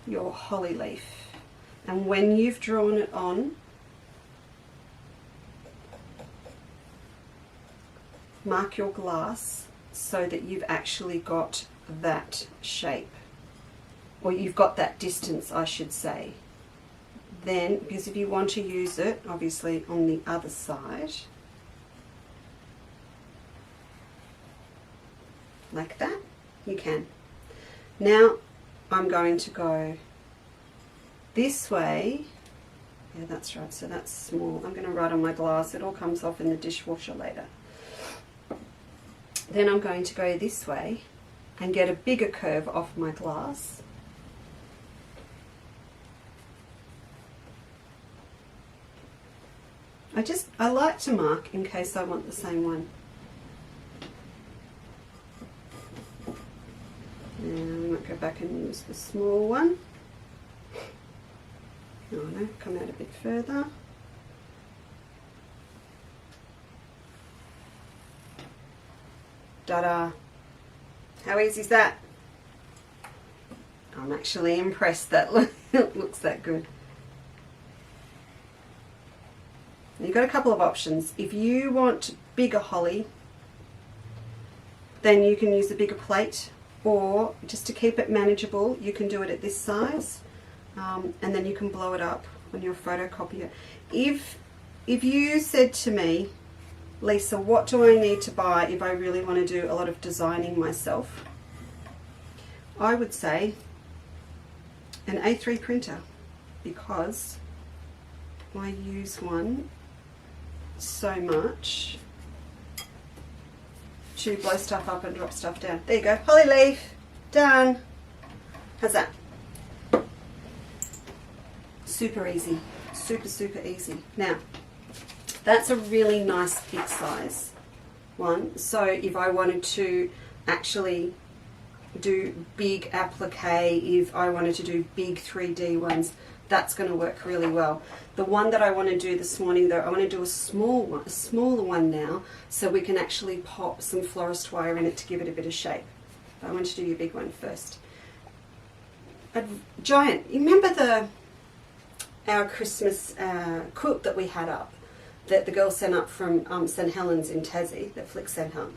your holly leaf. And when you've drawn it on, mark your glass so that you've actually got that shape. Or you've got that distance, I should say. Then, because if you want to use it, obviously on the other side, like that, you can. Now I'm going to go this way. Yeah, that's right, so that's small. I'm going to write on my glass. It all comes off in the dishwasher later. Then I'm going to go this way and get a bigger curve off my glass. I like to mark in case I want the same one. And I might go back and use the small one. Oh no, come out a bit further. Ta-da! How easy is that? I'm actually impressed that it looks that good. You've got a couple of options. If you want bigger holly, then you can use a bigger plate, or just to keep it manageable, you can do it at this size, and then you can blow it up on your photocopier. If you said to me, Lisa, what do I need to buy if I really want to do a lot of designing myself? I would say an A3 printer, because I use one so much to blow stuff up and drop stuff down. There you go, holly leaf, done. How's that? Super easy, super easy. Now, that's a really nice big size one. So if I wanted to actually do big applique, if I wanted to do big 3D ones, that's going to work really well. The one that I want to do this morning though, I want to do a smaller one now, so we can actually pop some florist wire in it to give it a bit of shape. But I want to do your big one first. A giant, you remember our Christmas quilt that we had up, that the girl sent up from St Helens in Tassie, that Flick sent up?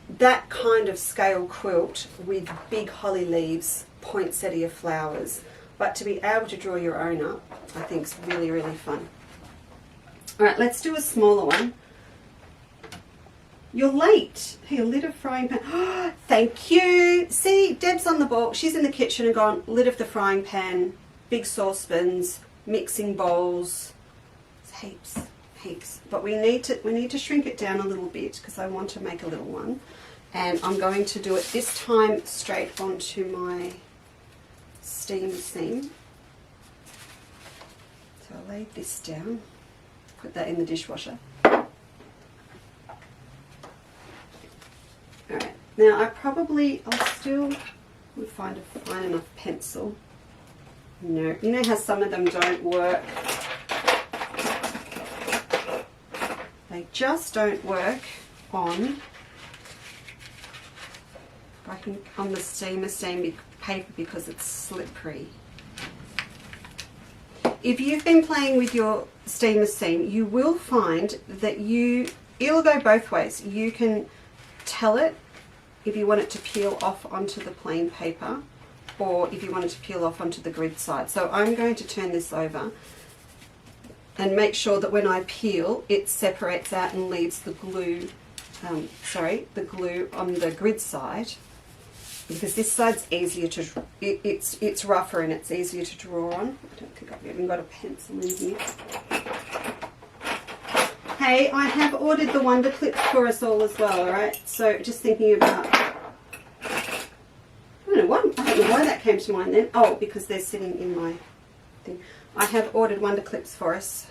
That kind of scale quilt with big holly leaves, poinsettia flowers, but to be able to draw your own up, I think is really, really fun. All right, let's do a smaller one. You're late. Here, lid of frying pan. Oh, thank you. See, Deb's on the ball. She's in the kitchen and gone, lid of the frying pan, big saucepans, mixing bowls. It's heaps. But we need to shrink it down a little bit because I want to make a little one. And I'm going to do it this time straight onto my steam seam. So I'll lay this down, put that in the dishwasher. Alright, now I'll still would find a fine enough pencil. No, you know how some of them don't work? They just don't work on the steam paper because it's slippery. If you've been playing with your steamer seam, you will find that it'll go both ways. You can tell it if you want it to peel off onto the plain paper, or if you want it to peel off onto the grid side. So I'm going to turn this over and make sure that when I peel, it separates out and leaves the glue, the glue on the grid side, because this side's easier to, it's rougher and it's easier to draw on. I don't think I've even got a pencil in here. Hey, I have ordered the Wonder Clips for us all as well, alright? So just thinking about, I don't know why that came to mind then. Oh, because they're sitting in my thing. I have ordered Wonder Clips for us.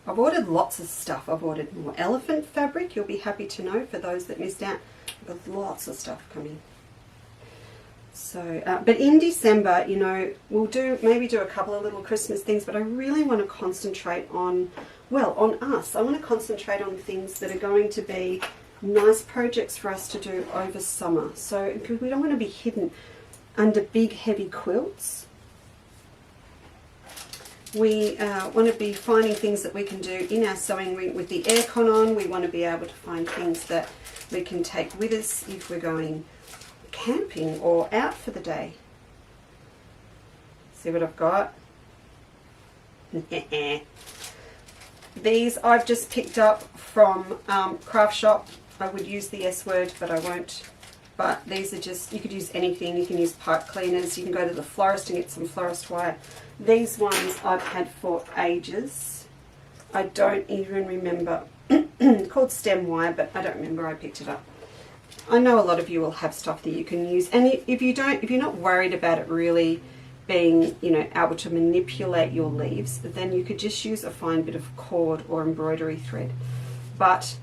I've ordered lots of stuff. I've ordered more elephant fabric, you'll be happy to know, for those that missed out. I've got lots of stuff coming. So, but in December, you know, we'll maybe do a couple of little Christmas things, but I really want to concentrate on us. I want to concentrate on things that are going to be nice projects for us to do over summer. So, because we don't want to be hidden under big, heavy quilts. We want to be finding things that we can do in our sewing room with the aircon on. We want to be able to find things that we can take with us if we're going camping or out for the day. See what I've got? These I've just picked up from Craft Shop. I would use the S word, but I won't. But these are just, you could use anything. You can use pipe cleaners. You can go to the florist and get some florist wire. These ones I've had for ages. I don't even remember. Called stem wire, but I don't remember. I picked it up. I know a lot of you will have stuff that you can use, and if you're not worried about it really being, you know, able to manipulate your leaves, then you could just use a fine bit of cord or embroidery thread. But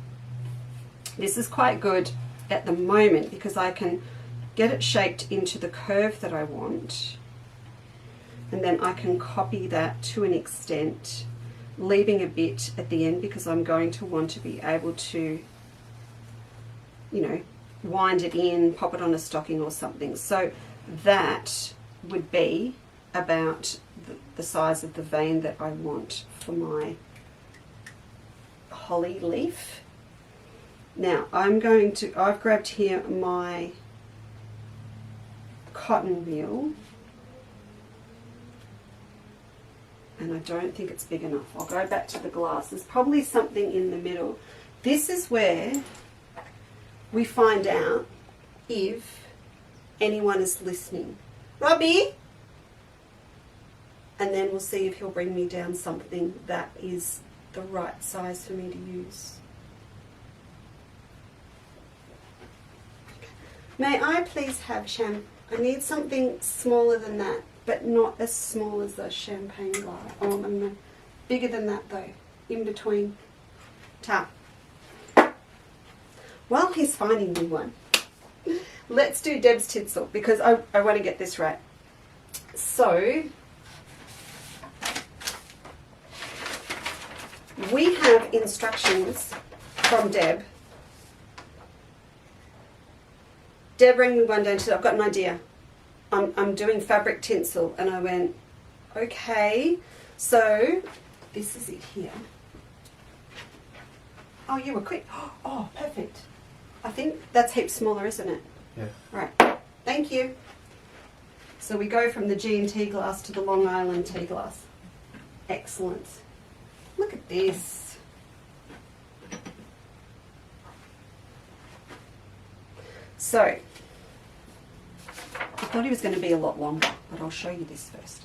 this is quite good at the moment because I can get it shaped into the curve that I want, and then I can copy that to an extent, leaving a bit at the end because I'm going to want to be able to, you know, wind it in, pop it on a stocking or something. So that would be about the size of the vein that I want for my holly leaf. Now I've grabbed here my cotton reel, and I don't think it's big enough. I'll go back to the glass. There's probably something in the middle. This is where we find out if anyone is listening. Robbie! And then we'll see if he'll bring me down something that is the right size for me to use. May I please have I need something smaller than that, but not as small as the champagne glass. Oh, no. Bigger than that though, in between. Tap. While he's finding me one, let's do Deb's tinsel because I want to get this right. So, we have instructions from Deb. Deb rang me one day and she said, I've got an idea. I'm doing fabric tinsel. And I went, okay. So, this is it here. Oh, you were quick. Oh, perfect. I think that's heaps smaller, isn't it? Yeah. Right. Thank you. So we go from the G&T glass to the Long Island tea glass. Excellent. Look at this. So, I thought he was going to be a lot longer, but I'll show you this first.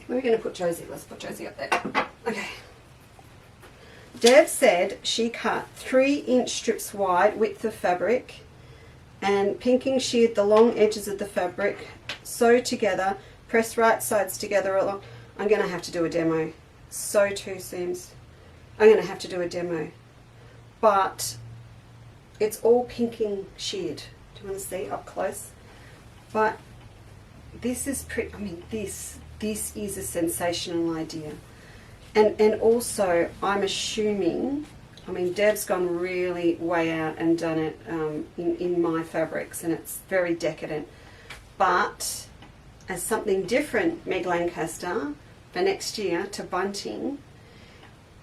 Where are we going to put Josie? Let's put Josie up there. Okay. Deb said she cut 3-inch strips wide width of fabric and pinking sheared the long edges of the fabric, sew together, press right sides together along. I'm going to have to do a demo. Sew 2 seams. I'm going to have to do a demo. But it's all pinking sheared. Do you want to see up close? But this is pretty, I mean, this is a sensational idea. And also, I'm assuming, I mean, Deb's gone really way out and done it in my fabrics, and it's very decadent. But as something different, Meg Lancaster, for next year to bunting,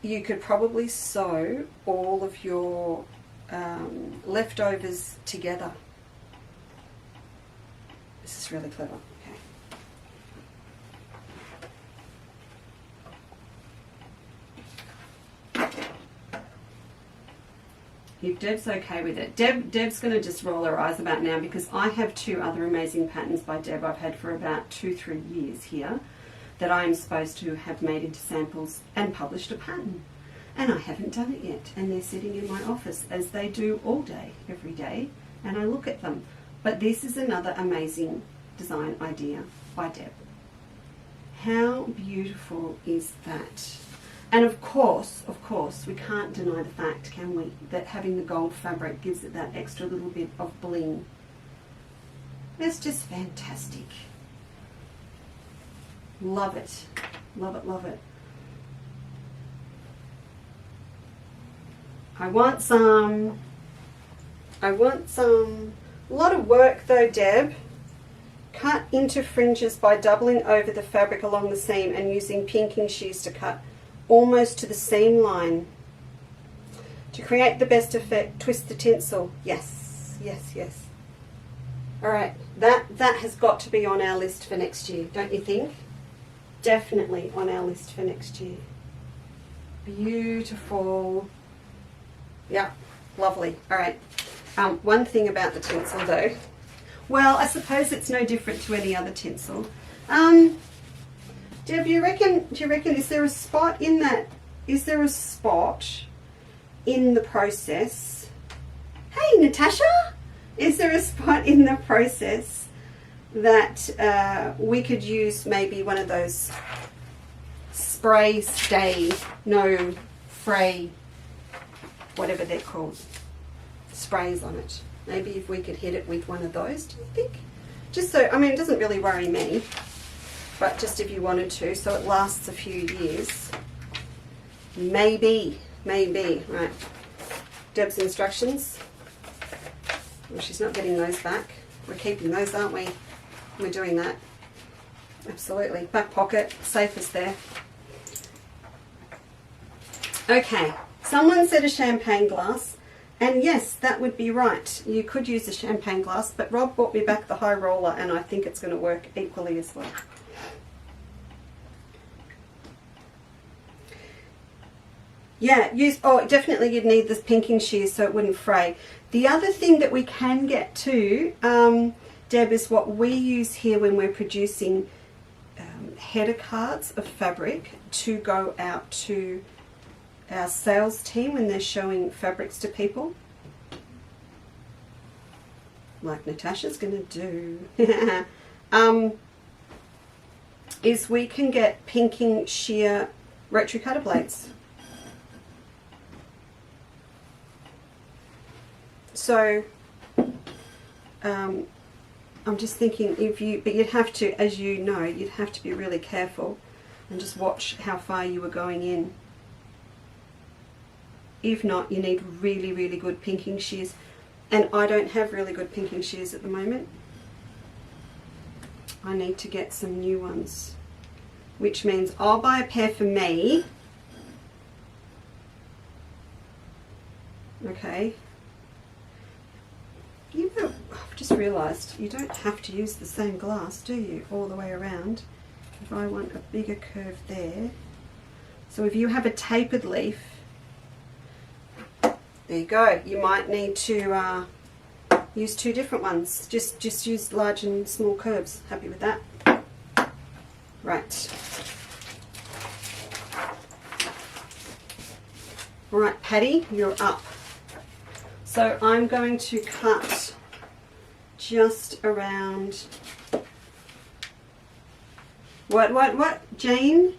you could probably sew all of your leftovers together. This is really clever. If Deb's okay with it. Deb's going to just roll her eyes about now because I have 2 other amazing patterns by Deb I've had for about 2-3 years here that I am supposed to have made into samples and published a pattern. And I haven't done it yet. And they're sitting in my office as they do all day, every day, and I look at them. But this is another amazing design idea by Deb. How beautiful is that? And of course, we can't deny the fact, can we, that having the gold fabric gives it that extra little bit of bling. It's just fantastic. Love it. Love it, love it. I want some. A lot of work though, Deb. Cut into fringes by doubling over the fabric along the seam and using pinking shears to cut almost to the seam line. To create the best effect, twist the tinsel. Yes, yes, yes. All right, that has got to be on our list for next year, don't you think? Definitely on our list for next year. Beautiful. Yeah, lovely. All right. One thing about the tinsel though, well, I suppose it's no different to any other tinsel. Deb, do you reckon, is there a spot in that, is there a spot in the process? Hey, Natasha! Is there a spot in the process that we could use maybe one of those spray, stay, no fray, whatever they're called, sprays on it? Maybe if we could hit it with one of those, do you think? Just so, I mean, it doesn't really worry me, but just if you wanted to, so it lasts a few years. Maybe. Right. Deb's instructions. Well, she's not getting those back. We're keeping those, aren't we? We're doing that. Absolutely. Back pocket, safest there. Okay. Someone said a champagne glass. And yes, that would be right. You could use a champagne glass, but Rob brought me back the high roller and I think it's going to work equally as well. Yeah, definitely you'd need this pinking shears so it wouldn't fray. The other thing that we can get to, Deb, is what we use here when we're producing header cards of fabric to go out to our sales team when they're showing fabrics to people, like Natasha's going to do, is we can get pinking shear rotary cutter blades. So I'm just thinking, but you'd have to, as you know, you'd have to be really careful and just watch how far you were going in. If not, you need really, really good pinking shears. And I don't have really good pinking shears at the moment. I need to get some new ones, which means I'll buy a pair for me. Okay. I've just realised you don't have to use the same glass, do you, all the way around? If I want a bigger curve there. So if you have a tapered leaf, there you go. You might need to use two different ones. Just use large and small curves. Happy with that? Right. All right, Patty, you're up. So I'm going to cut just around. What? Jane,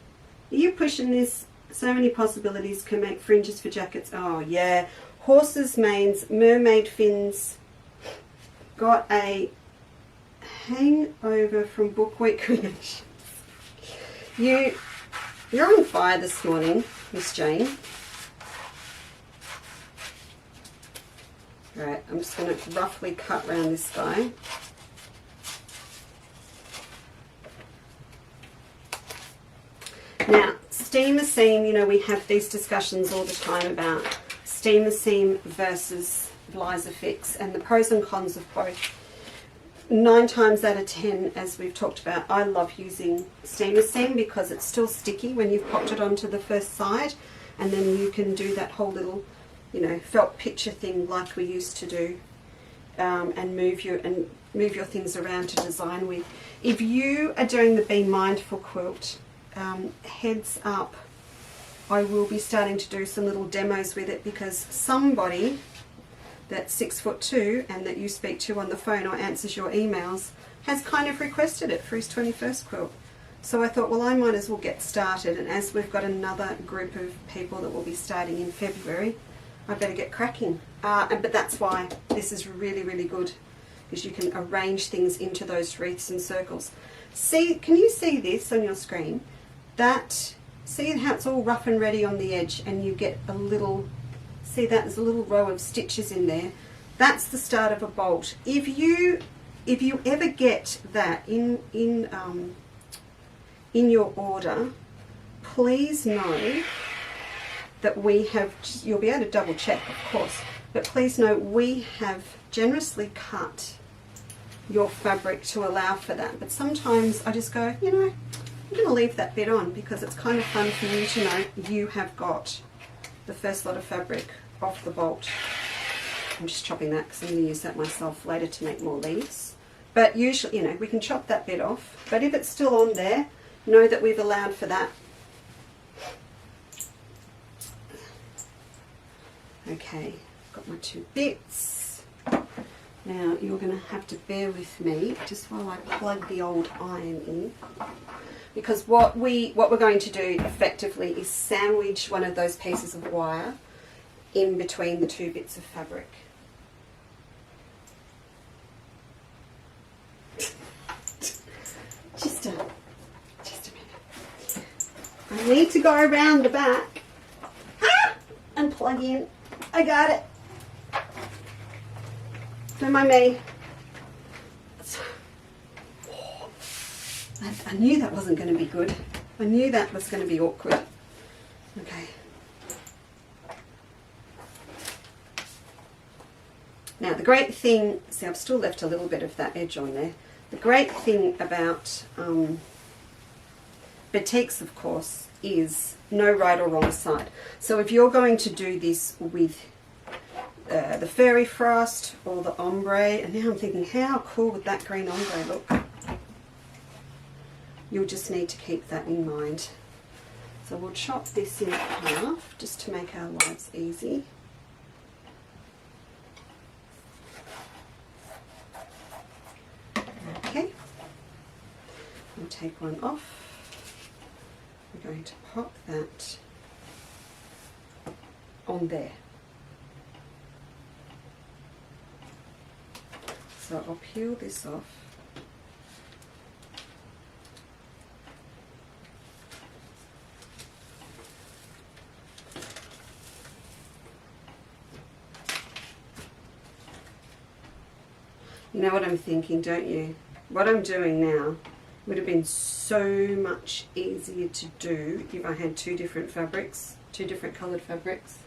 are you pushing this? So many possibilities can make fringes for jackets. Oh yeah. Horses' manes, mermaid fins. Got a hangover from book week creations. You're on fire this morning, Miss Jane. Right, I'm just going to roughly cut around this guy. Now, steamer seam, you know, we have these discussions all the time about steamer seam versus Liza Fix and the pros and cons of both. 9 times out of 10, as we've talked about, I love using steamer seam because it's still sticky when you've popped it onto the first side, and then you can do that whole little, you know, felt picture thing like we used to do, and move your things around to design with. If you are doing the Be Mindful quilt, heads up, I will be starting to do some little demos with it because somebody that's 6'2" and that you speak to on the phone or answers your emails has kind of requested it for his 21st quilt. So I thought, well, I might as well get started, and as we've got another group of people that will be starting in February, I better get cracking. But that's why this is really, really good, because you can arrange things into those wreaths and circles. See, can you see this on your screen? See how it's all rough and ready on the edge, and you get a little, see that there's a little row of stitches in there. That's the start of a bolt. If you ever get that in your order, please know that we have, you'll be able to double check of course, but please know we have generously cut your fabric to allow for that. But sometimes I just go, you know, I'm going to leave that bit on because it's kind of fun for you to know you have got the first lot of fabric off the bolt. I'm just chopping that because I'm going to use that myself later to make more leaves. But usually, you know, we can chop that bit off. But if it's still on there, know that we've allowed for that. Okay, got my 2 bits. Now you're going to have to bear with me just while I plug the old iron in, because what we're going to do effectively is sandwich one of those pieces of wire in between the 2 bits of fabric. Just a minute. I need to go around the back and plug in. I got it. Don't mind me. I knew that wasn't going to be good. I knew that was going to be awkward. Okay. Now the great thing, see, I've still left a little bit of that edge on there. The great thing about batiks, of course, is no right or wrong side. So if you're going to do this with the fairy frost or the ombre, and now I'm thinking, how cool would that green ombre look? You'll just need to keep that in mind. So we'll chop this in half just to make our lives easy. Okay, we'll take one off. We're going to pop that on there. So I'll peel this off. You know what I'm thinking, don't you? What I'm doing now would have been so much easier to do if I had 2 different fabrics, 2 different coloured fabrics,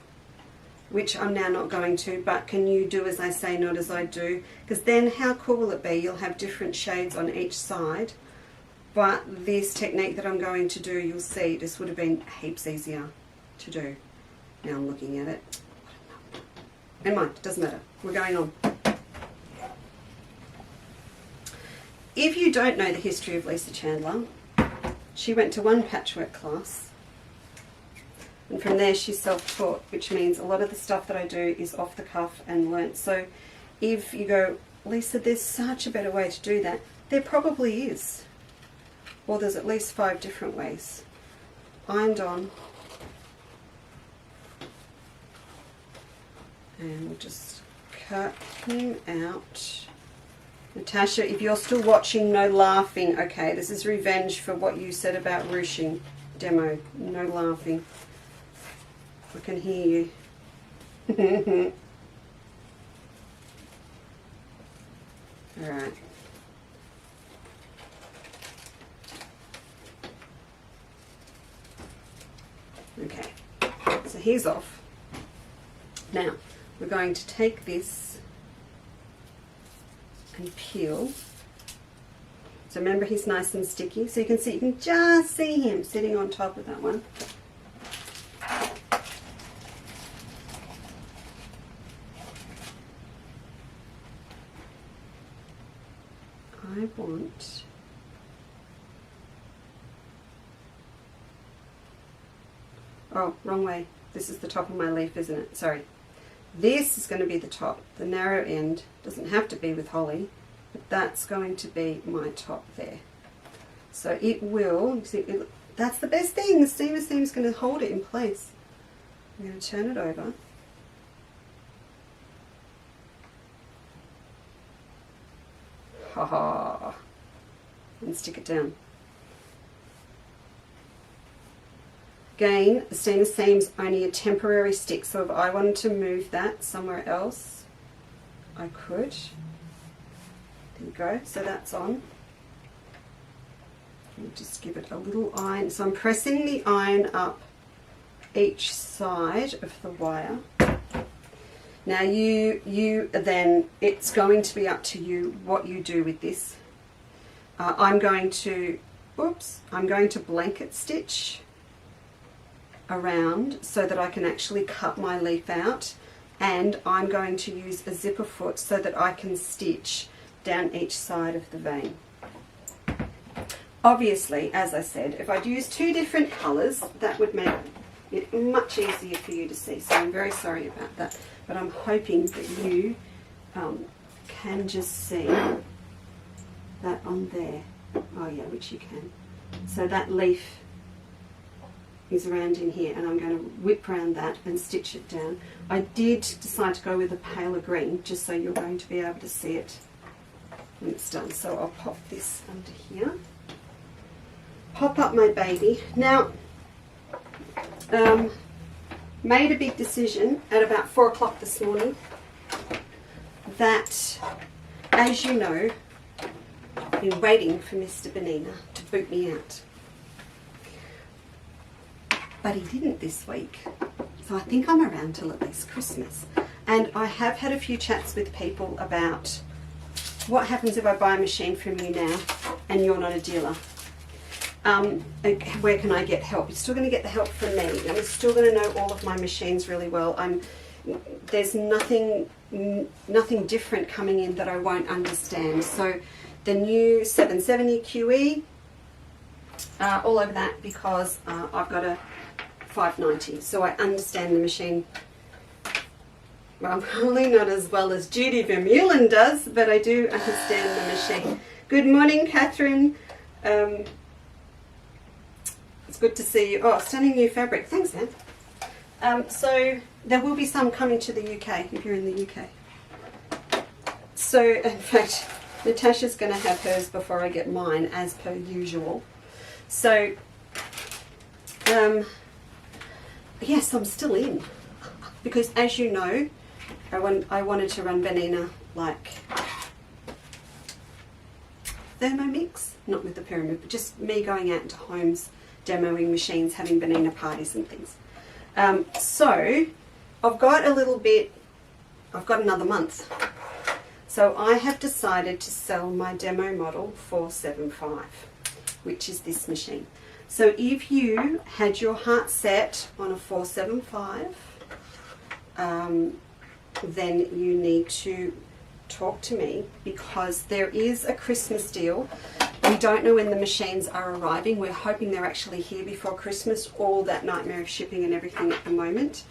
which I'm now not going to, but can you do as I say, not as I do? Because then how cool will it be? You'll have different shades on each side, but this technique that I'm going to do, you'll see, this would have been heaps easier to do. Now I'm looking at it. Never mind, it doesn't matter. We're going on. If you don't know the history of Lisa Chandler, she went to one patchwork class, and from there she self-taught, which means a lot of the stuff that I do is off the cuff and learnt. So if you go, Lisa, there's such a better way to do that, there probably is. Or there's at least 5 different ways. Ironed on. And we'll just cut him out. Natasha, if you're still watching, no laughing. Okay, this is revenge for what you said about ruching demo. No laughing. I can hear you. Alright. Okay, so he's off. Now, we're going to take this and peel. So remember, he's nice and sticky, so you can see, you can just see him sitting on top of that one. I want oh, wrong way. This is the top of my leaf, isn't it? Sorry. This is going to be the top. The narrow end doesn't have to be with holly, but that's going to be my top there. So it will, see, that's the best thing. The steamer seam is going to hold it in place. I'm going to turn it over. Ha ha. And stick it down. Again, the steamer seam's only a temporary stick, so if I wanted to move that somewhere else, I could. There you go, so that's on. We'll just give it a little iron. So I'm pressing the iron up each side of the wire. Now you then, it's going to be up to you what you do with this. I'm going to oops, I'm going to blanket stitch around so that I can actually cut my leaf out, and I'm going to use a zipper foot so that I can stitch down each side of the vein. Obviously, as I said, if I'd use two different colours, that would make it much easier for you to see, so I'm very sorry about that, but I'm hoping that you can just see that on there. Oh yeah, which you can. So that leaf is around in here, and I'm going to whip around that and stitch it down. I did decide to go with a paler green just so you're going to be able to see it when it's done. So I'll pop this under here. Pop up my baby. Now, made a big decision at about 4 o'clock this morning that, as you know, I've been waiting for Mr. Benina to boot me out. But he didn't this week. So I think I'm around till at least Christmas. And I have had a few chats with people about what happens if I buy a machine from you now and you're not a dealer. Where can I get help? You're still going to get the help from me. I'm still going to know all of my machines really well. There's nothing different coming in that I won't understand. So the new 770 QE, all over that, because I've got a 590. So I understand the machine. Well, probably not as well as Judy Vermeulen does, but I do understand the machine. Good morning, Catherine. It's good to see you. Oh, stunning new fabric. Thanks, Anne. So there will be some coming to the UK if you're in the UK. So, in fact, Natasha's going to have hers before I get mine, as per usual. So, yes, I'm still in. Because, as you know, I wanted to run Benina like Thermomix, not with the pyramid, but just me going out into homes, demoing machines, having Benina parties and things. So I've got another month. So I have decided to sell my demo model 475, which is this machine. So if you had your heart set on a 475, then you need to talk to me, because there is a Christmas deal. We don't know when the machines are arriving. We're hoping they're actually here before Christmas, all that nightmare of shipping and everything at the moment.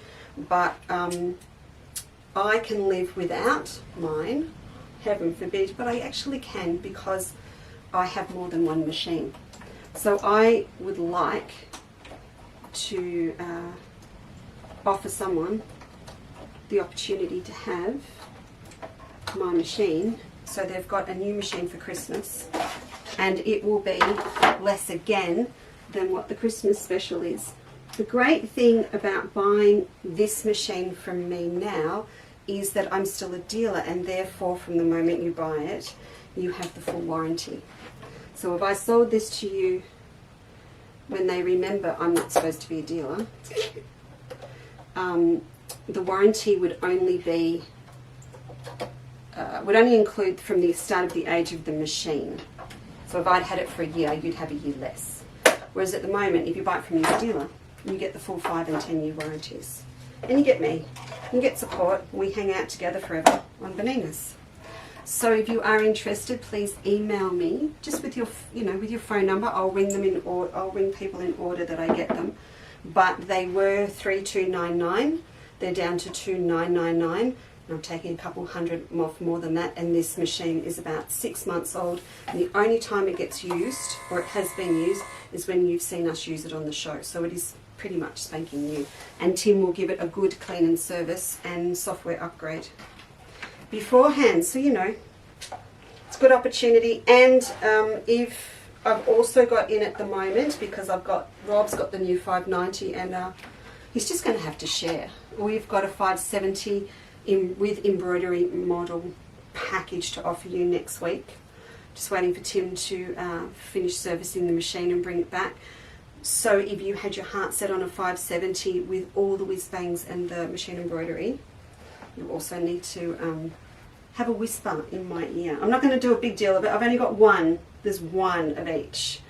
But I can live without mine, heaven forbid, but I actually can, because I have more than one machine. So I would like to offer someone the opportunity to have my machine, so they've got a new machine for Christmas, and it will be less again than what the Christmas special is. The great thing about buying this machine from me now is that I'm still a dealer, and therefore from the moment you buy it, you have the full warranty. So if I sold this to you when they remember I'm not supposed to be a dealer, the warranty would only be would only include from the start of the age of the machine. So if I'd had it for a year, you'd have a year less. Whereas at the moment, if you buy it from your dealer, you get the full 5 and 10 year warranties. And you get me, you get support, we hang out together forever on Beninas. So if you are interested, please email me, just with your, with your phone number. I'll ring them in, or I'll ring people in order that I get them. But they were 3299, they're down to 2999. I'm taking a couple hundred off more than that, and this machine is about 6 months old, and the only time it gets used, or it has been used, is when you've seen us use it on the show. So it is pretty much spanking new, and Tim will give it a good clean and service and software upgrade beforehand. So it's a good opportunity. And if I've also got in at the moment, because Rob's got the new 590, and he's just going to have to share. We've got a 570 with embroidery model package to offer you next week. Just waiting for Tim to finish servicing the machine and bring it back. So if you had your heart set on a 570 with all the whiz bangs and the machine embroidery, you also need to have a whisper in my ear. I'm not going to do a big deal of it. I've only got one. There's one of each.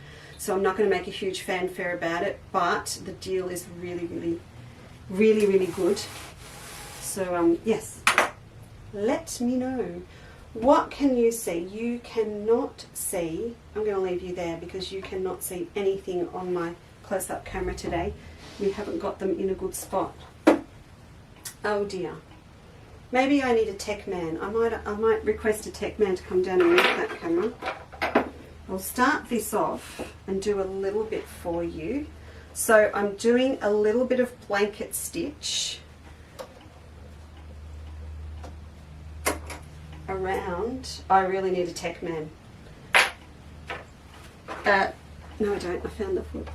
So I'm not going to make a huge fanfare about it, but the deal is really good. So yes, let me know. What can you see? You cannot see. I'm going to leave you there because you cannot see anything on my close-up camera today. We haven't got them in a good spot. Oh dear. Maybe I need a tech man. I might request a tech man to come down and move that camera. I'll start this off and do a little bit for you. So I'm doing a little bit of blanket stitch around. I really need a tech man. No I don't, I found the foot.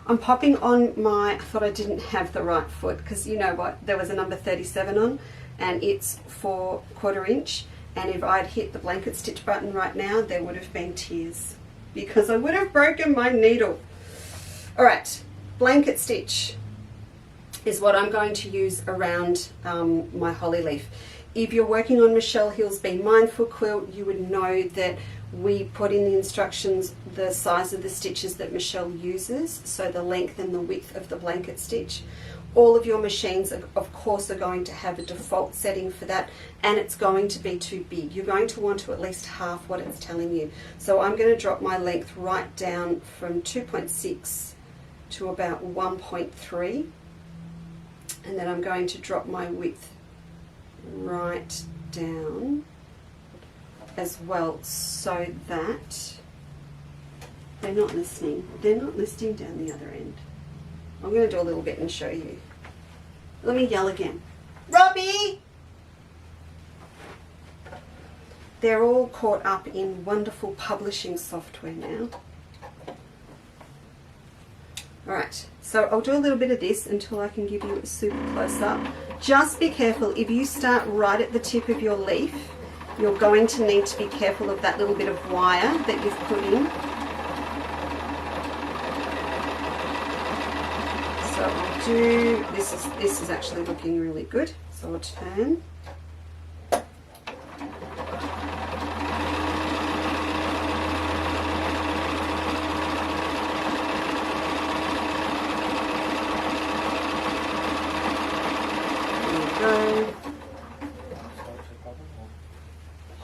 I'm popping on my, I thought I didn't have the right foot because you know what, there was a number 37 on and it's 4/4 inch, and if I'd hit the blanket stitch button right now there would have been tears because I would have broken my needle. Alright, blanket stitch is what I'm going to use around my holly leaf. If you're working on Michelle Hill's Be Mindful quilt, you would know that we put in the instructions the size of the stitches that Michelle uses, so the length and the width of the blanket stitch. All of your machines, of course, are going to have a default setting for that, and it's going to be too big. You're going to want to at least half what it's telling you. So I'm going to drop my length right down from 2.6 to about 1.3, and then I'm going to drop my width right down as well, so that they're not listening. They're not listening down the other end. I'm going to do a little bit and show you. Let me yell again. Robbie! They're all caught up in wonderful publishing software now. Alright, so I'll do a little bit of this until I can give you a super close up. Just be careful, if you start right at the tip of your leaf, you're going to need to be careful of that little bit of wire that you've put in. So I'll do, this is actually looking really good, so I'll turn.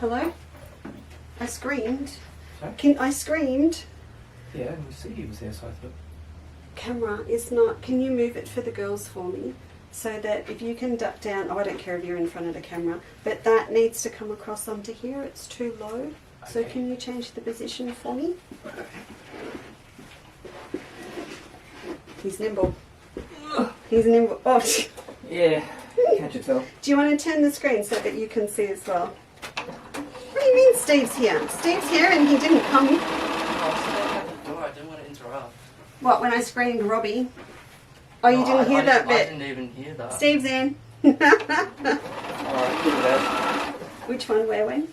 Hello? I screamed. Sorry? I screamed. Yeah, we see he was there, so I thought. Camera is not, can you move it for the girls for me? So that if you can duck down, oh I don't care if you're in front of the camera, but that needs to come across onto here, it's too low. So Okay. can you change the position for me? He's nimble. He's nimble. Oh, Yeah, can't you tell? do you want to turn the screen so that you can see as well? What do you mean Steve's here? Steve's here and he didn't come. I was standing at the door, I didn't want to interrupt. What, when I screamed Robbie? Oh, you No, didn't hear that I bit? didn't even hear that. Steve's in. Alright, look at that. Which one, where, when?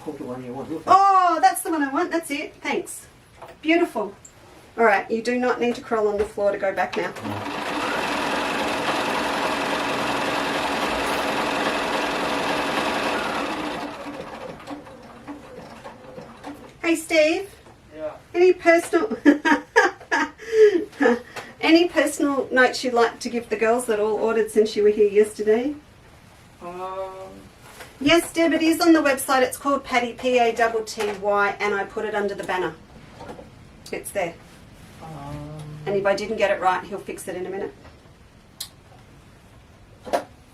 Hold the one you want. Look. Oh, that's the one I want. That's it. Thanks. Beautiful. All right, you do not need to crawl on the floor to go back now. Hey, Steve. Yeah. Any personal any personal notes you'd like to give the girls that all ordered since you were here yesterday? Yes, Deb, it is on the website. It's called Patty, P-A-T-T-Y, and I put it under the banner. It's there. And if I didn't get it right, he'll fix it in a minute.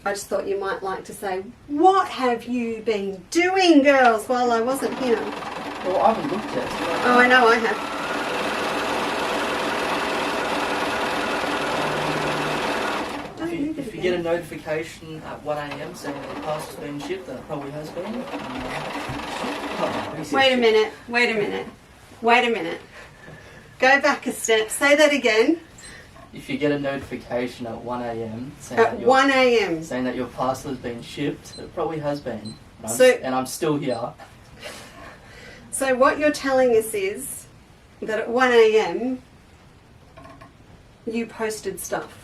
I just thought you might like to say, what have you been doing, girls, while I wasn't here? Well, I haven't looked yet. Oh, I know I have. If you get a notification at 1 AM saying that the parcel's been shipped, then it probably has been. Wait a minute, wait a minute, wait a minute. Go back a step, say that again. If you get a notification at 1 AM saying, At 1 AM. saying that your parcel has been shipped, it probably has been. So- I'm still here. So what you're telling us is that at 1 AM you posted stuff.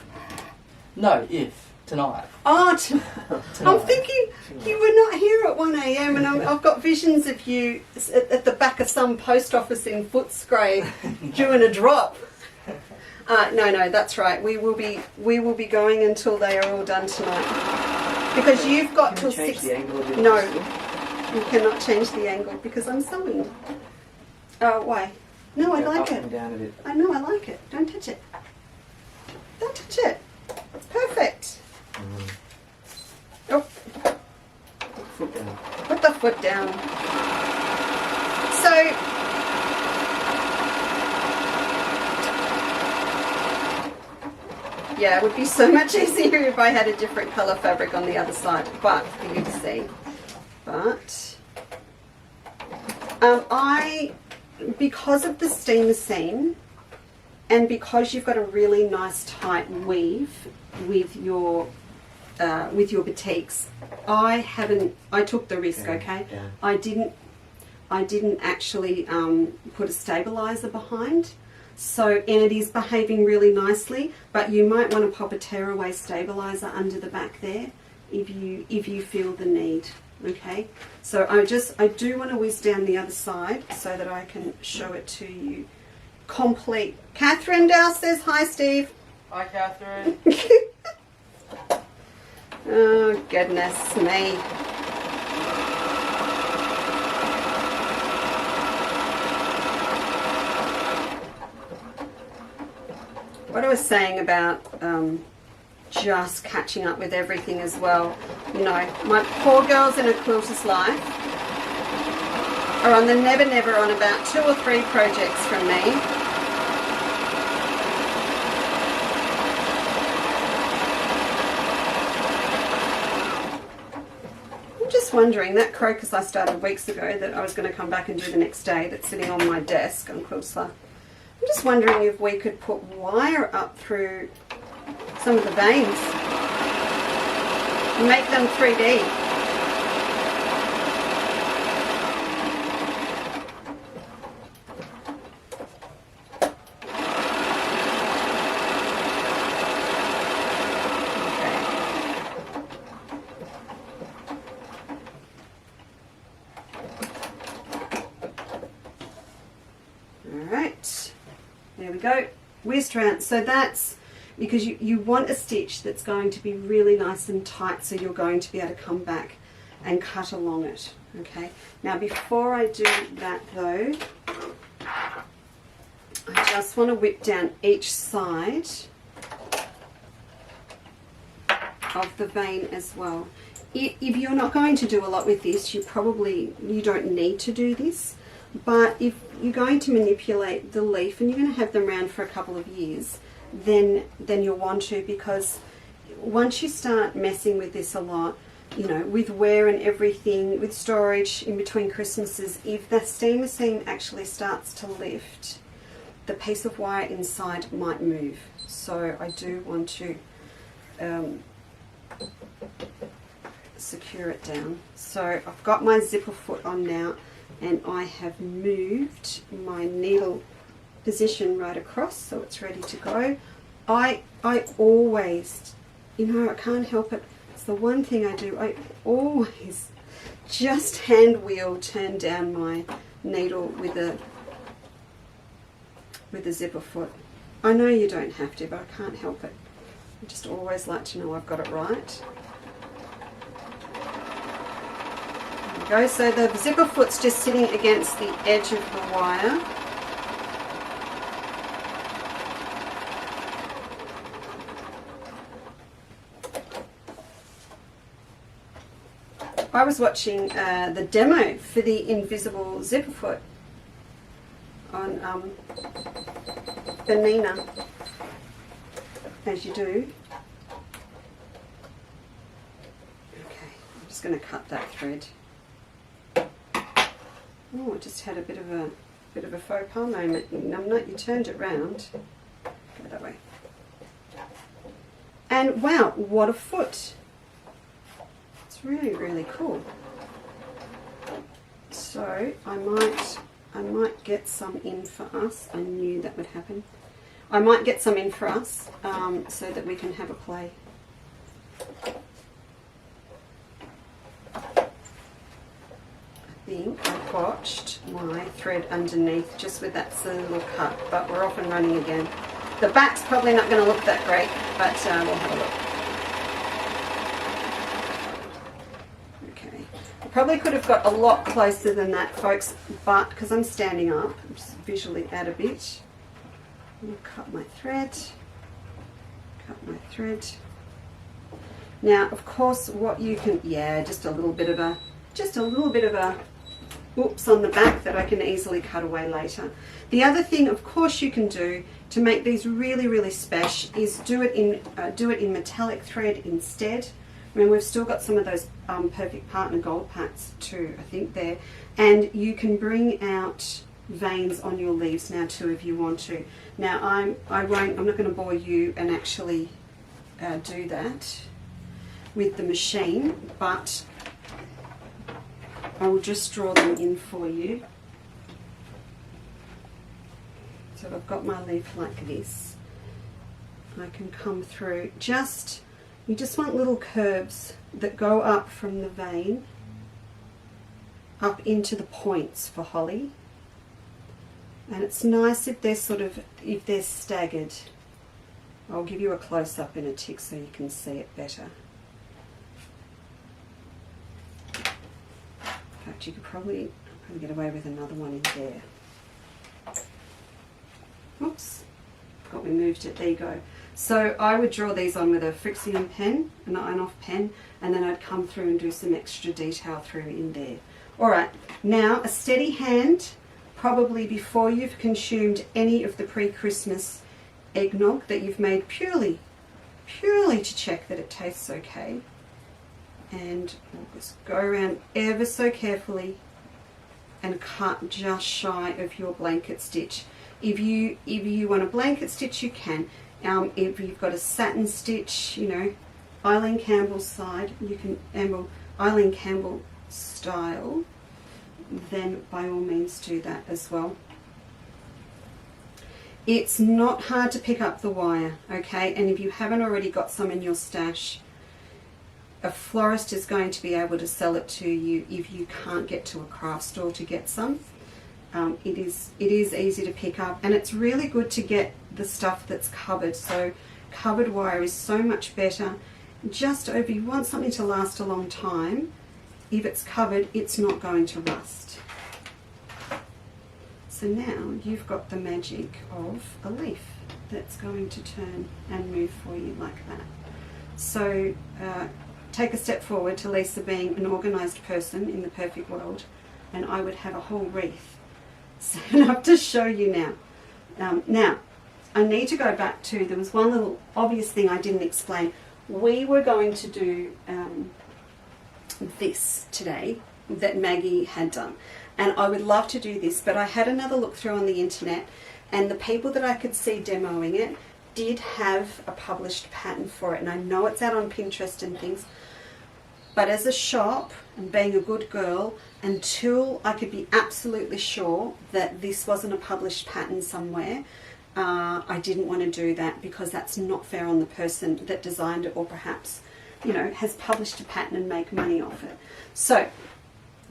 No, if. Tonight. Oh, I'm Tonight. thinking you were not here at 1 a.m. and I've got visions of you at the back of some post office in Footscray doing a drop. No, that's right. We will be going until they are all done tonight because you've got till Can you change 6. the angle a bit? No, you cannot change the angle because I'm sewing. Oh, why? No, I Go like up it. and down a bit. I know, I like it. Don't touch it. Don't touch it. Perfect. Oh, Foot down. put the foot down. So, yeah, it would be so much easier if I had a different colour fabric on the other side, but for you to see. But, because of the steamer seam, and because you've got a really nice tight weave with your batiks, I took the risk, Yeah, okay? yeah. I didn't actually put a stabilizer behind, so, and it is behaving really nicely, but you might want to pop a tearaway stabilizer under the back there if you feel the need, okay? So I do want to whiz down the other side so that I can show it to you complete. Catherine Dow says hi, Steve. Hi, Catherine. Oh, goodness me. What I was saying about just catching up with everything as well. You know, my poor girls in a quilter's life are on the Never Never on about 2 or 3 projects from me. Wondering, that crocus I started weeks ago that I was going to come back and do the next day, that's sitting on my desk on Quiltsla. I'm just wondering if we could put wire up through some of the veins and make them 3D. Go whizzed around. So that's because you want a stitch that's going to be really nice and tight, so you're going to be able to come back and cut along it. Okay, now before I do that though, I just want to whip down each side of the vein as well. If you're not going to do a lot with this, you don't need to do this. But if you're going to manipulate the leaf and you're going to have them around for a couple of years, then you'll want to, because once you start messing with this a lot, you know, with wear and everything, with storage in between Christmases, if the steamer seam actually starts to lift, the piece of wire inside might move. So I do want to secure it down. So I've got my zipper foot on now, and I have moved my needle position right across so it's ready to go. I always, you know, I can't help it, it's the one thing I do, I always just hand wheel turn down my needle with a zipper foot. I know you don't have to, but I can't help it. I just always like to know I've got it right. Go. So the zipper foot's just sitting against the edge of the wire. I was watching the demo for the invisible zipper foot on Benina, as you do. Okay, I'm just going to cut that thread. Oh, I just had a bit of a faux pas moment. Numnut, you turned it round. Go that way. And wow, what a foot! It's really, really cool. So I might get some in for us. I knew that would happen. I might get some in for us so that we can have a play. think I botched my thread underneath just with that silly little cut, but we're off and running again. The back's probably not going to look that great, but we'll have a look. Okay, I probably could have got a lot closer than that, folks, but because I'm standing up, I'm just visually add a bit. I'll cut my thread. Now, of course, what you can, just a little bit of a oops on the back that I can easily cut away later. The other thing, of course, you can do to make these really, really special is do it in metallic thread instead. Remember, we've still got some of those Perfect Partner gold packs too, I think there, and you can bring out veins on your leaves now too if you want to. Now, I'm not going to bore you and actually do that with the machine, but I will just draw them in for you. So I've got my leaf like this. I can come through, you just want little curves that go up from the vein up into the points for holly. And it's nice if they're staggered. I'll give you a close-up in a tick so you can see it better. In fact, you could probably get away with another one in there. Oops, got me moved it, there you go. So I would draw these on with a Frixion pen, an iron-off pen, and then I'd come through and do some extra detail through in there. Alright, now a steady hand, probably before you've consumed any of the pre-Christmas eggnog that you've made purely to check that it tastes okay. And we'll just go around ever so carefully and cut just shy of your blanket stitch. If you want a blanket stitch, you can. If you've got a satin stitch, Eileen Campbell's side, you can Eileen Campbell style, then by all means do that as well. It's not hard to pick up the wire, okay? And if you haven't already got some in your stash, a florist is going to be able to sell it to you if you can't get to a craft store to get some. It is easy to pick up, and it's really good to get the stuff that's covered. So covered wire is so much better. If you want something to last a long time, if it's covered, it's not going to rust. So now you've got the magic of a leaf that's going to turn and move for you like that. So take a step forward to Lisa being an organised person in the perfect world, and I would have a whole wreath set up to show you now. Now, I need to go back to, there was one little obvious thing I didn't explain. We were going to do this today that Maggie had done, and I would love to do this, but I had another look through on the internet, and the people that I could see demoing it did have a published pattern for it, and I know it's out on Pinterest and things, but as a shop and being a good girl, until I could be absolutely sure that this wasn't a published pattern somewhere, I didn't want to do that, because that's not fair on the person that designed it, or perhaps has published a pattern and make money off it. So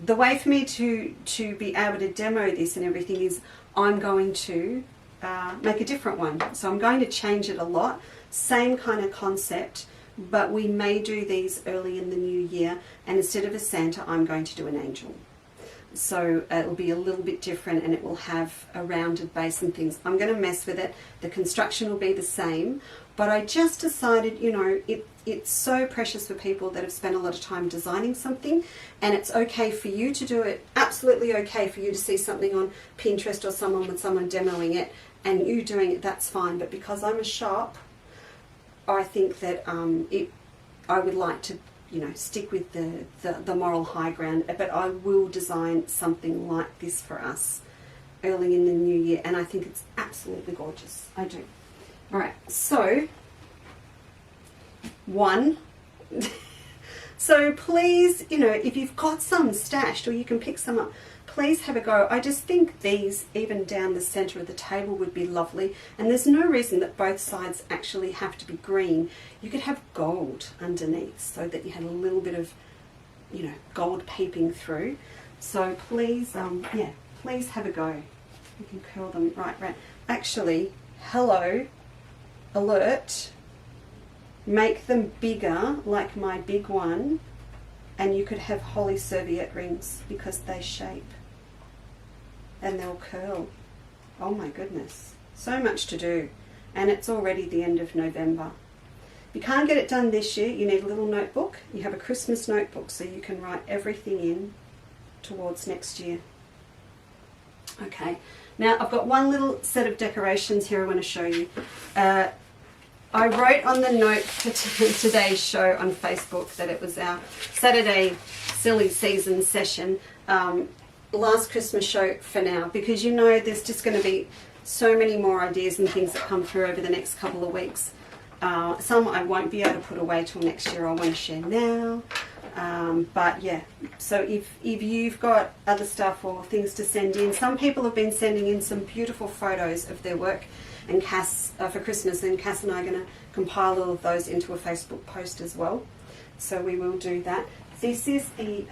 the way for me to be able to demo this and everything is I'm going to make a different one. So I'm going to change it a lot, same kind of concept, but we may do these early in the new year, and instead of a Santa, I'm going to do an angel. So it'll be a little bit different, and it will have a rounded base and things. I'm going to mess with it. The construction will be the same, but I just decided, it's so precious for people that have spent a lot of time designing something, and it's okay for you to do it, absolutely okay for you to see something on Pinterest or someone demoing it, and you doing it, that's fine. But because I'm a shop, I think that I would like to stick with the moral high ground, but I will design something like this for us early in the new year, and I think it's absolutely gorgeous. I do. All right, so one. So please, if you've got some stashed or you can pick some up, please have a go. I just think these, even down the center of the table, would be lovely. And there's no reason that both sides actually have to be green. You could have gold underneath so that you had a little bit of, gold peeping through. So please, yeah, please have a go. You can curl them right round. Actually, hello, alert, make them bigger like my big one, and you could have holly serviette rings because they shape and they'll curl. Oh my goodness, so much to do, and it's already the end of November. If you can't get it done this year, you need a little notebook. You have a Christmas notebook so you can write everything in towards next year. Okay, now I've got one little set of decorations here I want to show you. I wrote on the note for today's show on Facebook that it was our Saturday silly season session, last Christmas show for now, because you know there's just going to be so many more ideas and things that come through over the next couple of weeks. Some I won't be able to put away till next year. I want to share now. But yeah, so if you've got other stuff or things to send in, some people have been sending in some beautiful photos of their work, and Cass for Christmas, and Cass and I are going to compile all of those into a Facebook post as well. So we will do that. This is the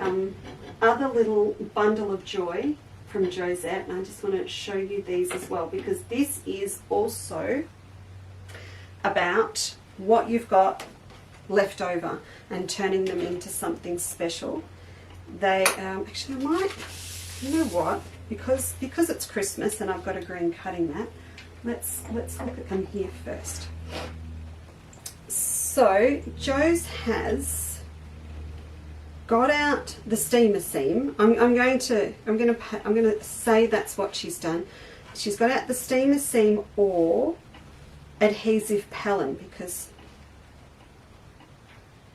other little bundle of joy from Josette, and I just want to show you these as well, because this is also about what you've got left over and turning them into something special. They actually I might, you know what, because it's Christmas and I've got a green cutting mat, let's look at them here first. So Jo's has got out the steamer seam. I'm going to say that's what she's done. She's got out the steamer seam or adhesive pellin, because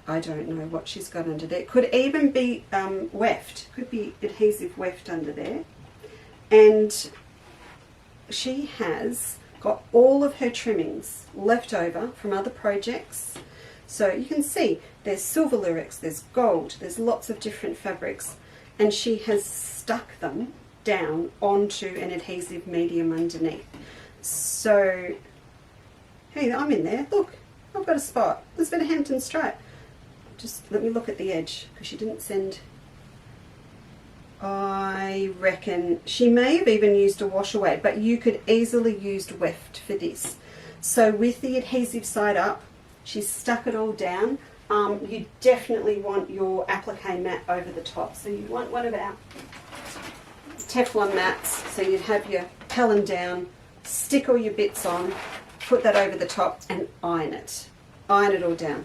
I don't know what she's got under there. It could even be weft. Could be adhesive weft under there. And she has got all of her trimmings left over from other projects. So you can see there's silver lyrics, there's gold, there's lots of different fabrics, and she has stuck them down onto an adhesive medium underneath. So, hey, I'm in there. Look, I've got a spot. There's been a Hampton stripe. Just let me look at the edge, because she didn't send. I reckon she may have even used a wash away, but you could easily use weft for this. So with the adhesive side up, she's stuck it all down. You definitely want your applique mat over the top. So you want one of our Teflon mats, so you'd have your pellin down, stick all your bits on, put that over the top and iron it all down.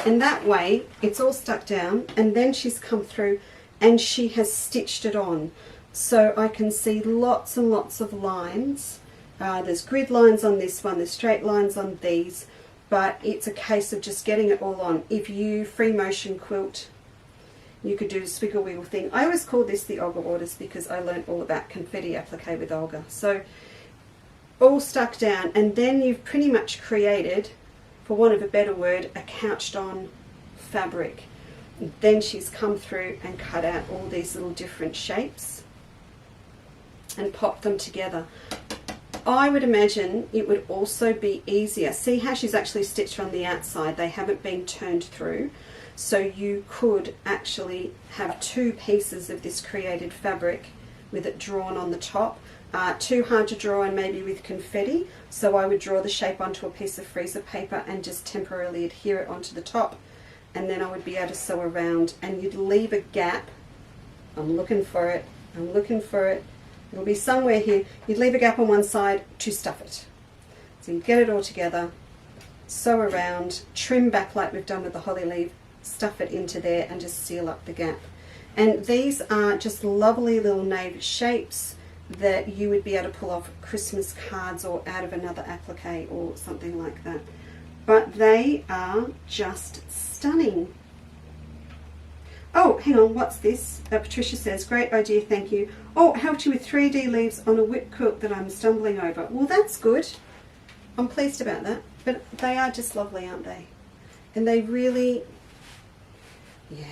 And that way it's all stuck down, and then she's come through and she has stitched it on. So I can see lots and lots of lines. There's grid lines on this one, there's straight lines on these, but it's a case of just getting it all on. If you free motion quilt, you could do the swiggle wiggle thing. I always call this the Olga Waters because I learned all about confetti applique with Olga. So all stuck down, and then you've pretty much created, for want of a better word, a couched on fabric. And then she's come through and cut out all these little different shapes and popped them together. I would imagine it would also be easier. See how she's actually stitched on the outside, they haven't been turned through. So you could actually have two pieces of this created fabric with it drawn on the top. Too hard to draw and maybe with confetti, so I would draw the shape onto a piece of freezer paper and just temporarily adhere it onto the top, and then I would be able to sew around, and you'd leave a gap. I'm looking for it, it'll be somewhere here. You'd leave a gap on one side to stuff it. So you get it all together, sew around, trim back like we've done with the holly leaf, stuff it into there and just seal up the gap. And these are just lovely little nave shapes that you would be able to pull off Christmas cards or out of another applique or something like that. But they are just stunning. Oh, hang on, what's this? Patricia says, great idea, thank you. Oh, helped you with 3D leaves on a whip quilt that I'm stumbling over. Well, that's good. I'm pleased about that. But they are just lovely, aren't they? And they really, yeah.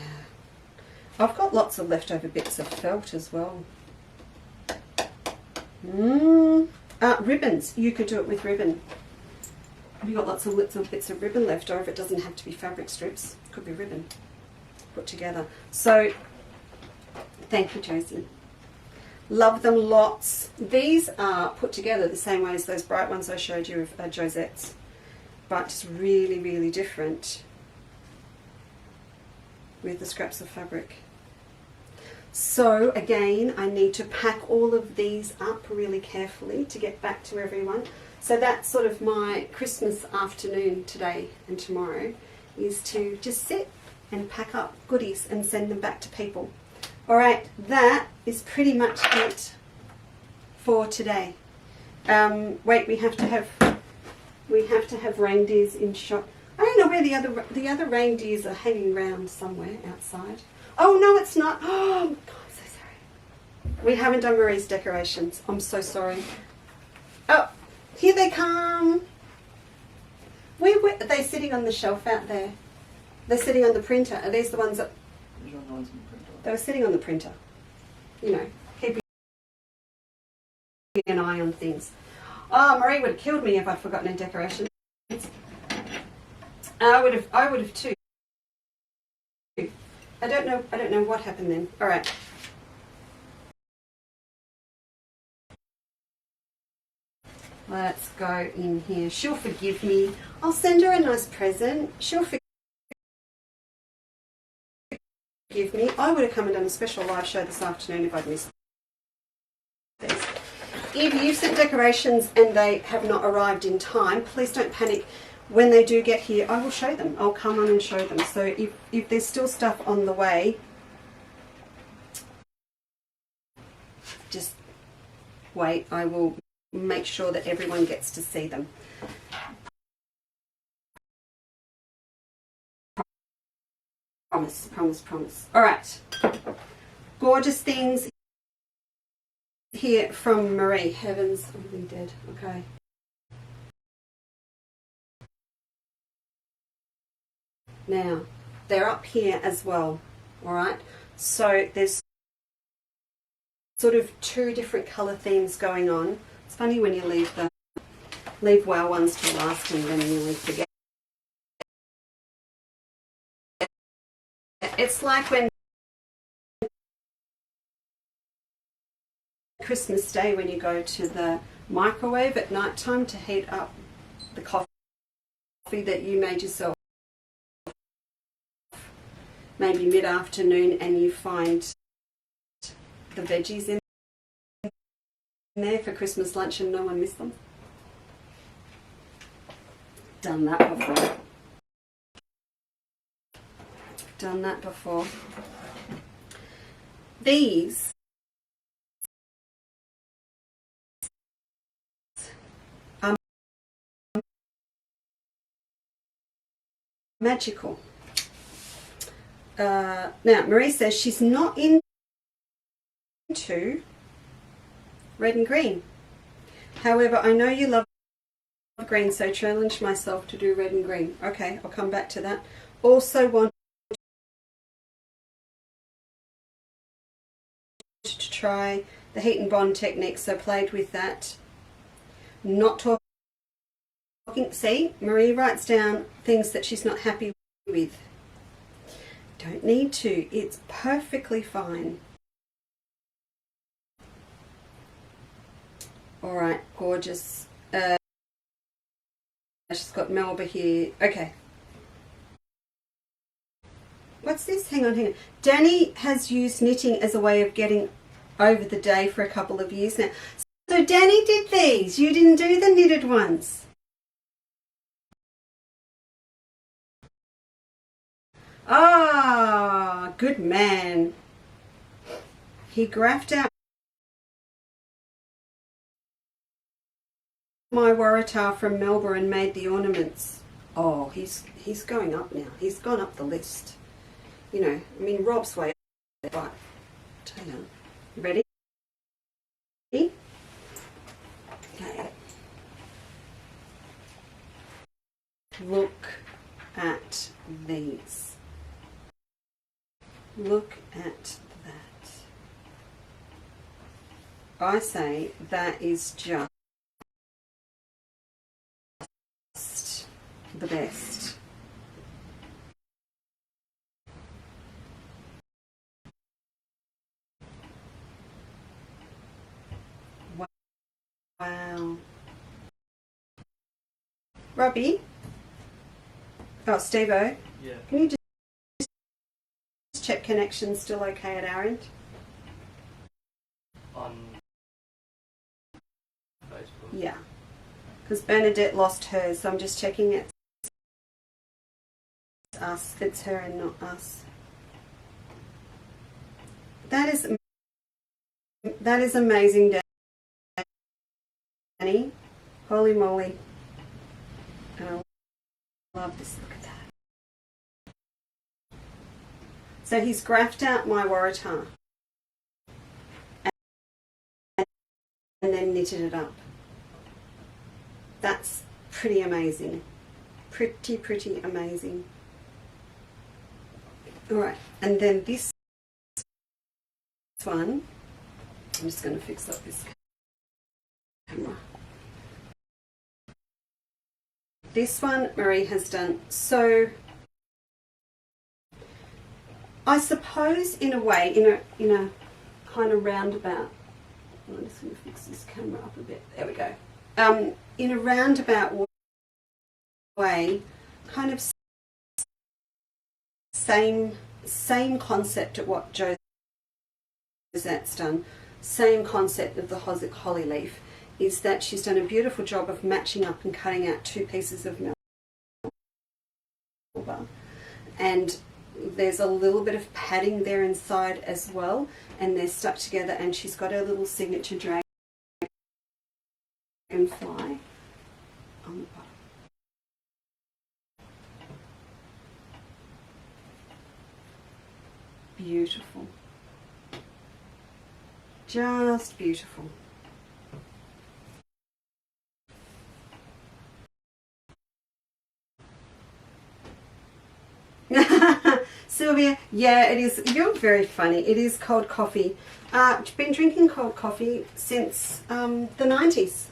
I've got lots of leftover bits of felt as well. Ribbons. You could do it with ribbon. We've got lots of little bits of ribbon left over. It doesn't have to be fabric strips. It could be ribbon put together. So Thank you, Josie. Love them lots. These are put together the same way as those bright ones I showed you of Josette's, but just really, really different with the scraps of fabric. So again, I need to pack all of these up really carefully to get back to everyone. So that's sort of my Christmas afternoon today and tomorrow, is to just sit and pack up goodies and send them back to people. All right, that is pretty much it for today. Wait, we have to have reindeers in shot. I don't know where the other reindeers are hanging around somewhere outside. Oh no, it's not. Oh God, I'm so sorry. We haven't done Marie's decorations. I'm so sorry. Oh, here they come. Where are they sitting on the shelf out there? They're sitting on the printer. Are these the ones that? These are the ones in the printer. They were sitting on the printer. You know, keeping an eye on things. Oh, Marie would have killed me if I'd forgotten her decorations. I would have too. I don't know what happened then. All right. Let's go in here. She'll forgive me. I'll send her a nice present. She'll forgive me. I would have come and done a special live show this afternoon if I'd missed these. If you've sent decorations and they have not arrived in time, please don't panic. When they do get here, I will show them. I'll come on and show them. So if there's still stuff on the way, just wait. I will make sure that everyone gets to see them. Promise, promise, promise. All right. Gorgeous things here from Marie. Heavens, I'm really dead. Okay. Now, they're up here as well, all right? So there's sort of two different colour themes going on. It's funny when you leave wow ones to last and then you forget. It's like when Christmas Day when you go to the microwave at night time to heat up the coffee that you made yourself. Maybe mid-afternoon, and you find the veggies in there for Christmas lunch and no one missed them. Done that before. Done that before. These are magical. Now, Marie says she's not into red and green. However, I know you love green, so challenge myself to do red and green. Okay, I'll come back to that. Also want to try the heat and bond technique, so played with that. Not talking. See, Marie writes down things that she's not happy with. Don't need to. It's perfectly fine. All right, gorgeous. She's got Melba here. Okay. What's this? Hang on. Danny has used knitting as a way of getting over the day for a couple of years now. So Danny did these. You didn't do the knitted ones. Ah, good man. He graphed out my Waratah from Melbourne and made the ornaments. Oh, he's going up now. He's gone up the list. You know, I mean, Rob's way, but hang on. Ready? Okay. Look at these. Look at that. I say that is just the best. Robbie. Oh, Steve-O. Yeah. Can you just check connection's still okay at our end? On Facebook. Yeah. Because Bernadette lost hers, so I'm just checking it's us. It's her and not us. That is amazing, Danny. Holy moly. And I love this. Look at that. So he's graphed out my waratah and then knitted it up. That's pretty amazing. Pretty amazing. Alright, and then this one, I'm just going to fix up this camera. This one Marie has done so, I suppose in a way, in a kind of roundabout. I'm just going to fix this camera up a bit. There we go. In a roundabout way, kind of same concept at what Josette's done. Same concept of the holly leaf is that she's done a beautiful job of matching up and cutting out two pieces of Melba, and there's a little bit of padding there inside as well, and they're stuck together, and she's got her little signature dragonfly on the bottom. Beautiful. Just beautiful. Sylvia, yeah, it is. You're very funny. It is cold coffee. I've been drinking cold coffee since the 90s,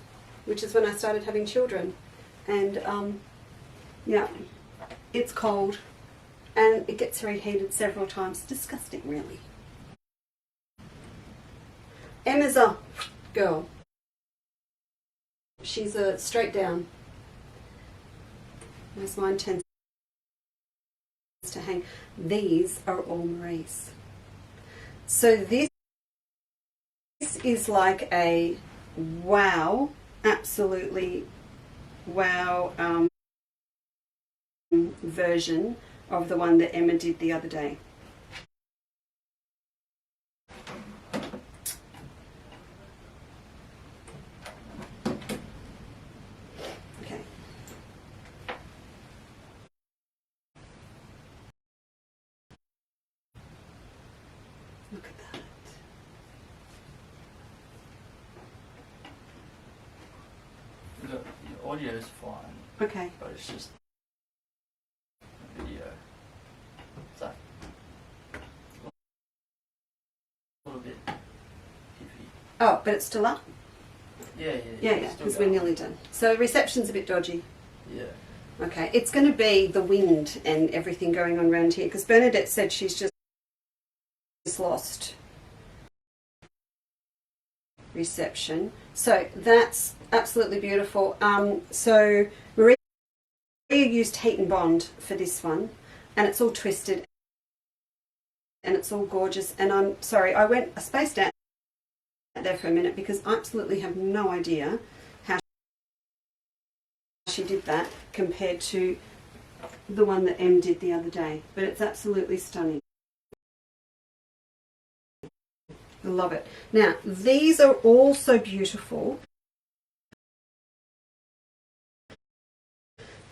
which is when I started having children. And yeah, it's cold and it gets reheated several times. Disgusting, really. Emma's a girl. She's a straight down. Where's mine tends to hang? These are all Marie's. So this is like a wow, absolutely wow version of the one that Emma did the other day. Okay. Look at that. The audio is fine, Okay. but it's just the video. It's like a little bit iffy. Oh, but it's still up? Yeah, Yeah, it's still because we're going. nearly done. So reception's a bit dodgy. Yeah. Okay, it's going to be the wind and everything going on around here, because Bernadette said she's just lost reception. So that's absolutely beautiful. So Maria used heat and bond for this one, and it's all twisted and it's all gorgeous. And I'm sorry, I spaced out there for a minute because I absolutely have no idea how she did that compared to the one that Em did the other day, but it's absolutely stunning. I love it. Now these are also beautiful.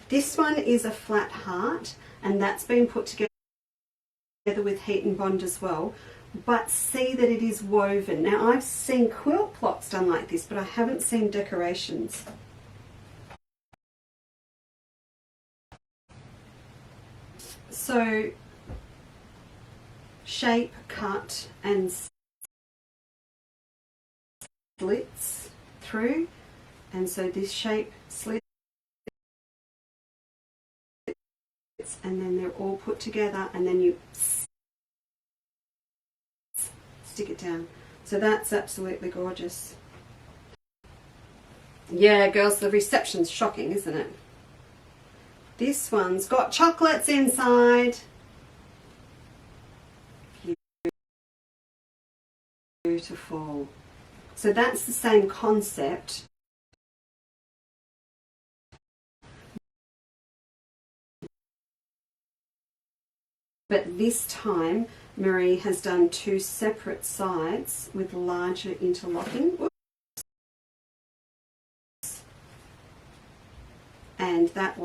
This one is a flat heart, and that's been put together with heat and bond as well, but see that it is woven. Now I've seen quilt plots done like this, but I haven't seen decorations. So shape, cut and slits through, and so this shape slits, and then they're all put together, and then you stick it down. So that's absolutely gorgeous. Yeah, girls, the reception's shocking, isn't it? This one's got chocolates inside. Beautiful. So that's the same concept. But this time Marie has done two separate sides with larger interlocking. Oops. And that